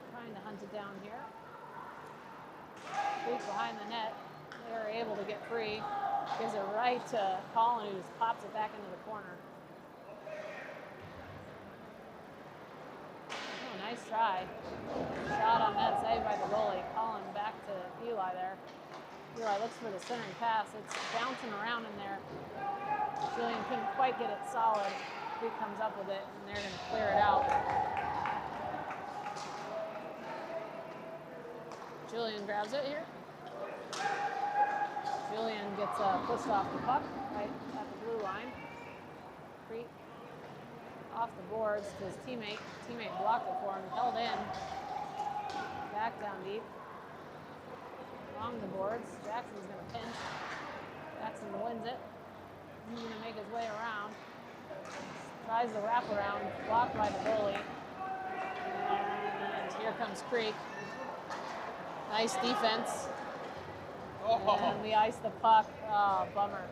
Trying to hunt it down here. Creek behind the net. They are able to get free. Gives it right to Colin, who just pops it back into the corner. Oh, nice try. Shot on net, saved by the goalie. Colin back to Eli there. Eli looks for the centering pass. It's bouncing around in there. Julian couldn't quite get it solid. Creek comes up with it, and they're going to clear it out. Julian grabs it here. Julian gets pushed off the puck right at the blue line. Creek off the boards to his teammate. Teammate blocked it for him, held in. Back down deep. Along the boards. Jackson's going to pinch. Jackson wins it. He's going to make his way around. Tries the wraparound. Blocked by the goalie. And here comes Creek. Nice defense. And we iced the puck. Oh, bummer.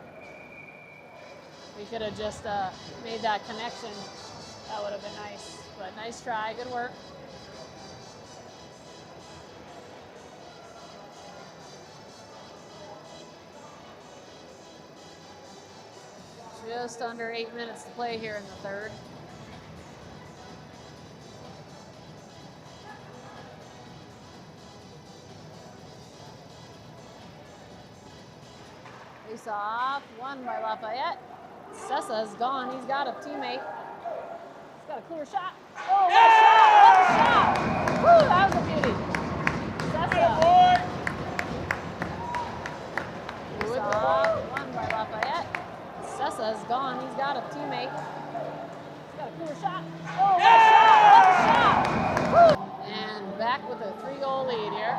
We could have just made that connection. That would have been nice. But nice try. Good work. Just under 8 minutes to play here in the third. Face off, won by Lafayette. Sessa's gone. He's got a teammate. He's got a clear shot. Oh, what a shot! What a shot! Woo, that was a beauty. Sessa. Face off, won by Lafayette. Sessa's gone. He's got a teammate. He's got a clear shot. Oh, what a shot! What a shot! Woo! And back with a 3-goal lead here.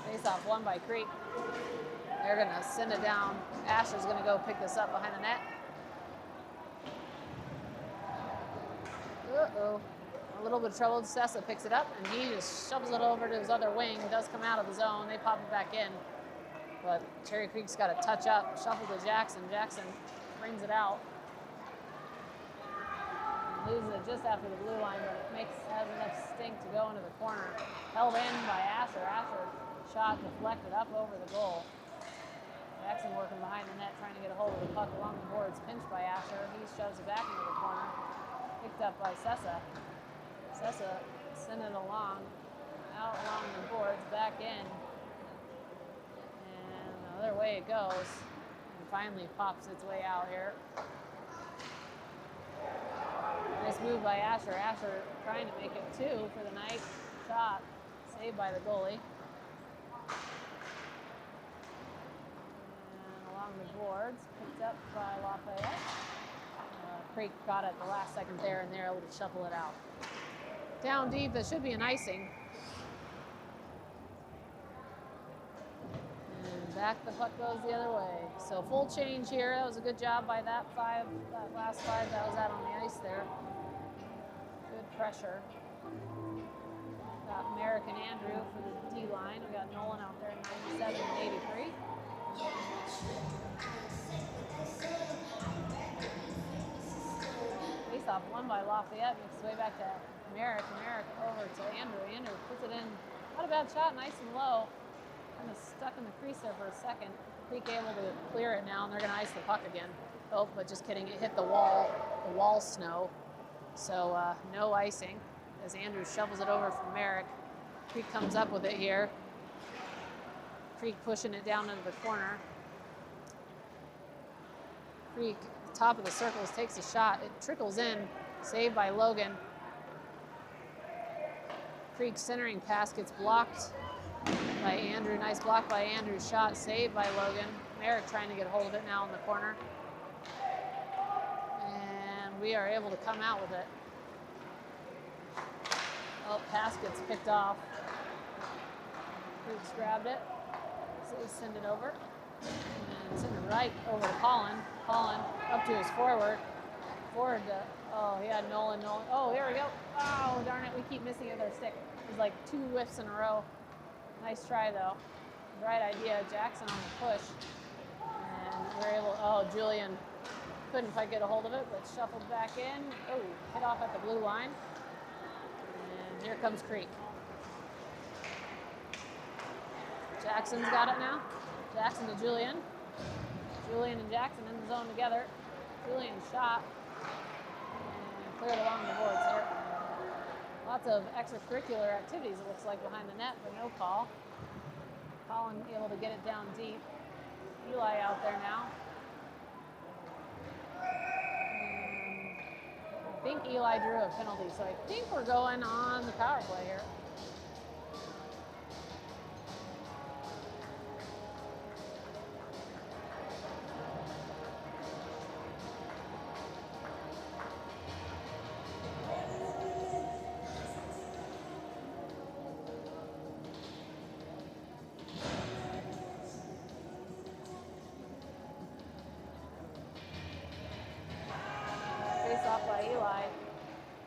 Face-off won by Creek. They're going to send it down. Asher's going to go pick this up behind the net. Uh-oh. A little bit of trouble. Sessa picks it up, and he just shoves it over to his other wing. Does come out of the zone. They pop it back in. But Cherry Creek's got to touch up. Shuffle to Jackson. Jackson brings it out. Loses it just after the blue line, but it has enough stink to go into the corner. Held in by Asher. Asher shot deflected up over the goal. Jackson working behind the net, trying to get a hold of the puck along the boards. Pinched by Asher. He shoves it back into the corner. Picked up by Sessa. Sessa sent it along, out along the boards, back in. And the other way it goes. And finally pops its way out here. Nice move by Asher. Asher trying to make it 2 for the night. Shot saved by the goalie. The boards, picked up by Lafayette. Creek got it the last second there, and they're able to shuffle it out. Down deep, that should be an icing. And back the puck goes the other way. So full change here. That was a good job by that last 5 that was out on the ice there. Good pressure. Got Merrick and Andrew for the D line. We got Nolan out there in 97 and 83. Face-off won by Lafayette, makes its way back to Merrick. Merrick over to Andrew. Andrew puts it in Not a bad shot, nice and low. Kind of stuck in the crease there for a second. Creek able to clear it now, and they're going to ice the puck again. Oh, but just kidding, it hit the wall snow. So no icing as Andrew shovels it over from Merrick. Creek comes up with it here. Creek pushing it down into the corner. Creek, top of the circles, takes a shot. It trickles in, saved by Logan. Creek centering pass gets blocked by Andrew. Nice block by Andrew. Shot saved by Logan. Merrick trying to get a hold of it now in the corner. And we are able to come out with it. Oh, pass gets picked off. Creek's grabbed it. So they send it over. And send it right over to Colin. Colin up to his forward. Forward to, oh, he had Nolan. Oh, here we go. Oh, darn it. We keep missing it with our stick. It was like 2 whiffs in a row. Nice try, though. Right idea. Jackson on the push. And we're able, oh, Julian couldn't quite get a hold of it, but shuffled back in. Oh, hit off at the blue line. And here comes Creek. Jackson's got it now. Jackson to Julian. Julian and Jackson in the zone together. Julian shot. And cleared along the boards here. Lots of extracurricular activities, it looks like, behind the net, but no call. Colin able to get it down deep. Eli out there now. And I think Eli drew a penalty, so I think we're going on the power play here.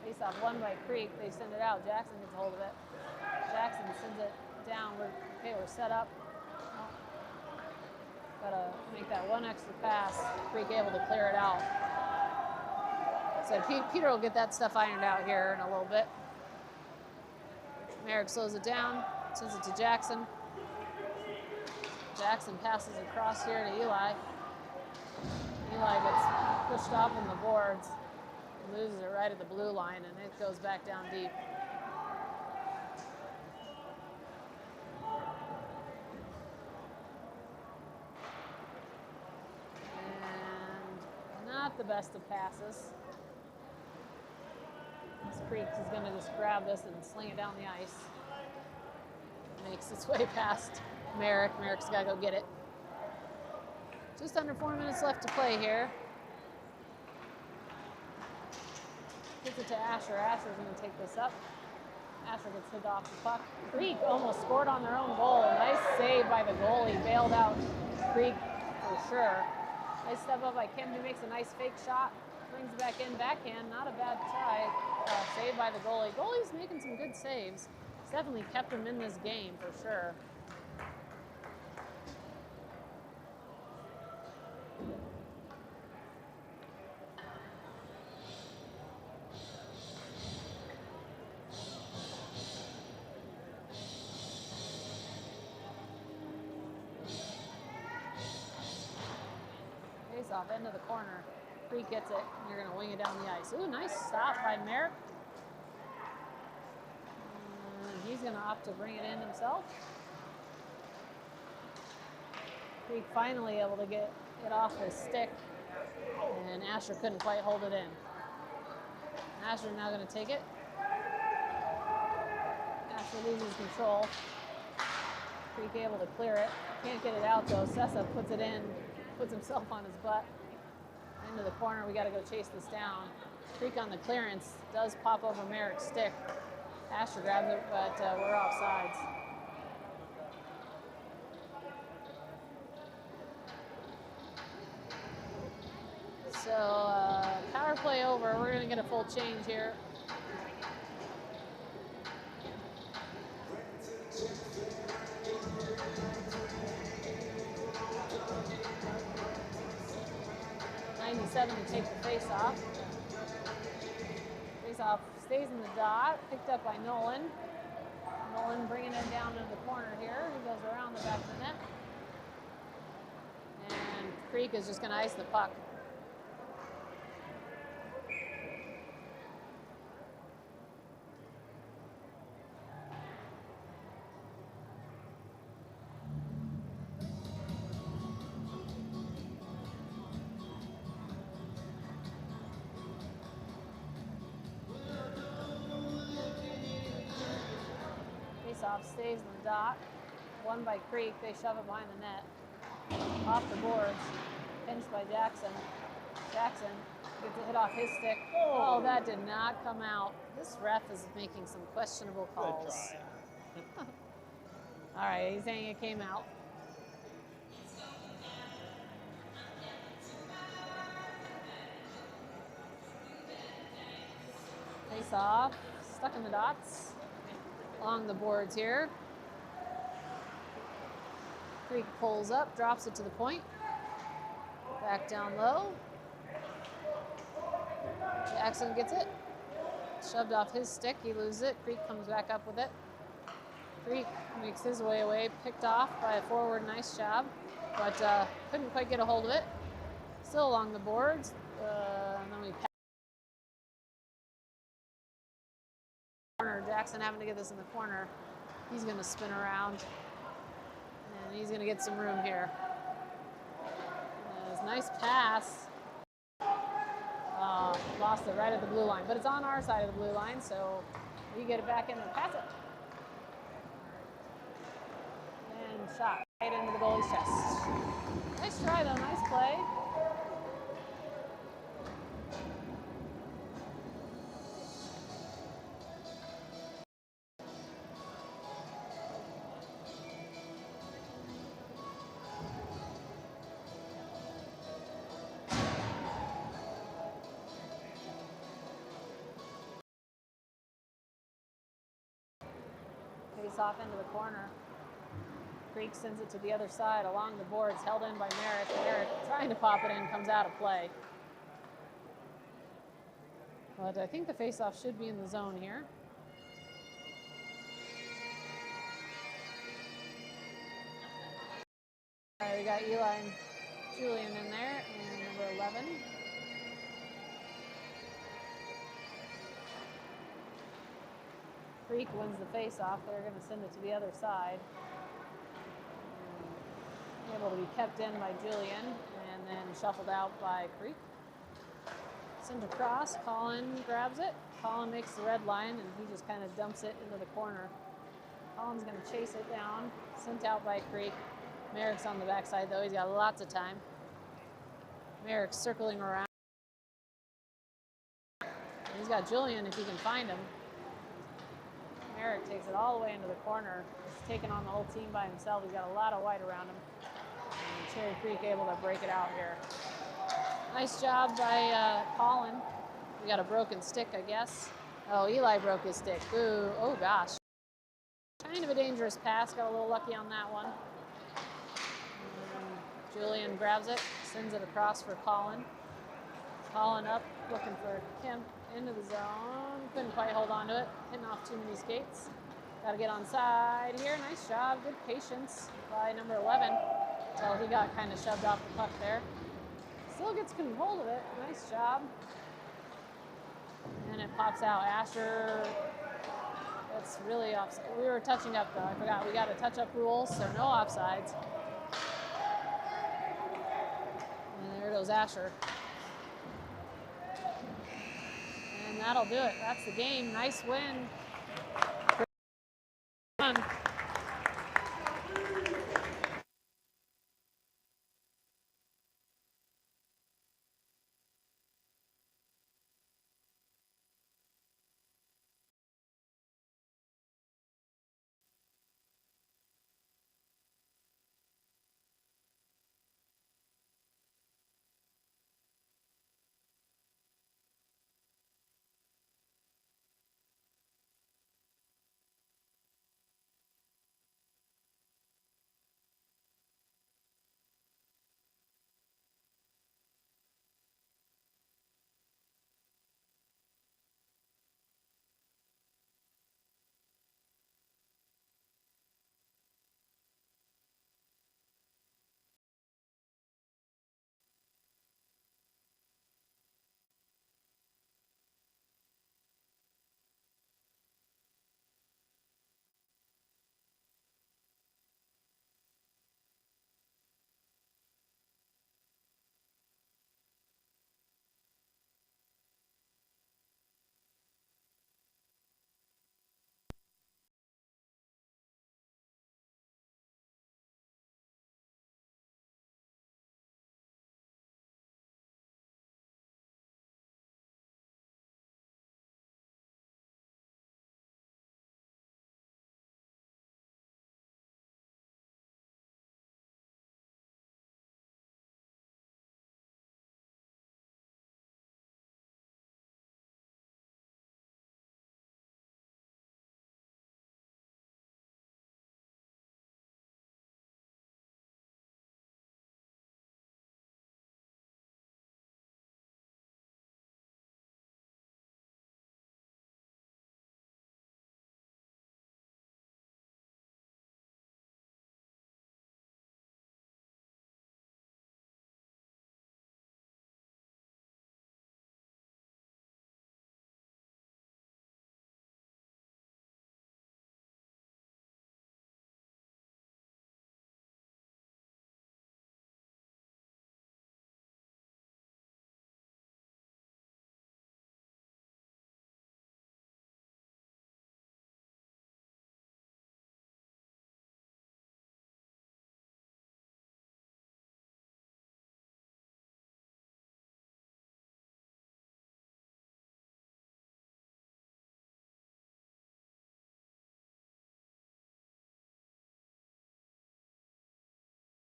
Face-off won by Creek. They send it out. Jackson gets a hold of it. Jackson sends it down. We're set up. Oh. Gotta make that one extra pass. Creek able to clear it out. So Peter will get that stuff ironed out here in a little bit. Merrick slows it down, sends it to Jackson. Jackson passes across here to Eli. Eli gets pushed off on the boards. Loses it right at the blue line, and it goes back down deep. And not the best of passes. This Creek is going to just grab this and sling it down the ice. Makes its way past Merrick. Merrick's got to go get it. Just under 4 minutes left to play here. Gets it to Asher. Asher's going to take this up. Asher gets hit off the puck. Creek almost scored on their own goal. Nice save by the goalie. Bailed out Creek for sure. Nice step up by Kim, who makes a nice fake shot. Brings it back in. Backhand. Not a bad try. Saved by the goalie. Goalie's making some good saves. He's definitely kept him in this game for sure. Off end of the corner. Creek gets it, and you're going to wing it down the ice. Ooh, nice stop by Merrick. And he's going to opt to bring it in himself. Creek finally able to get it off his stick, and Asher couldn't quite hold it in. Asher now going to take it. Asher loses control. Creek able to clear it. Can't get it out though. Sessa puts it in. Puts himself on his butt. Into the corner, we got to go chase this down. Creek on the clearance does pop over Merrick's stick. Asher grabs it, but we're offsides. So power play over. We're going to get a full change here. To take the face-off. Face-off stays in the dot, picked up by Nolan. Nolan bringing it down into the corner here. He goes around the back of the net. And Creek is just going to ice the puck. Face-off stays in the dot. Won by Creek. They shove it behind the net. Off the boards. Pinched by Jackson. Jackson gets a hit off his stick. Oh, that did not come out. This ref is making some questionable calls. All right, he's saying it came out. Face off, stuck in the dots. Along the boards here. Creek pulls up, drops it to the point. Back down low. Jackson gets it. Shoved off his stick, he loses it. Creek comes back up with it. Creek makes his way away, picked off by a forward, nice job. But couldn't quite get a hold of it. Still along the boards. And then we pass. Jackson having to get this in the corner. He's going to spin around. And he's going to get some room here. Nice pass. Lost it right at the blue line. But it's on our side of the blue line, so we get it back in and pass it. And shot right into the goalie's chest. Nice try, though. Nice play. Face off into the corner. Creek sends it to the other side along the boards, held in by Merrick. Merrick trying to pop it in, comes out of play. But I think the face-off should be in the zone here. All right, we got Eli and Julian in there, and number 11. Creek wins the face-off. They're going to send it to the other side. Able to be kept in by Julian and then shuffled out by Creek. Sent across. Colin grabs it. Colin makes the red line and he just kind of dumps it into the corner. Colin's going to chase it down. Sent out by Creek. Merrick's on the backside though. He's got lots of time. Merrick's circling around. He's got Julian if he can find him. Merrick takes it all the way into the corner. He's taking on the whole team by himself. He's got a lot of white around him. And Cherry Creek able to break it out here. Nice job by Colin. We got a broken stick, I guess. Oh, Eli broke his stick. Ooh, oh gosh. Kind of a dangerous pass. Got a little lucky on that one. And Julian grabs it, sends it across for Colin. Colin up, looking for Kemp into the zone. Couldn't quite hold on to it. Hitting off too many skates. Got to get on side here. Nice job. Good patience by number 11. Until he got kind of shoved off the puck there. Still gets hold of it. Nice job. And it pops out. Asher. That's really offside. We were touching up though. I forgot. We got a touch-up rule, so no offsides. And there goes Asher. And that'll do it. That's the game. Nice win.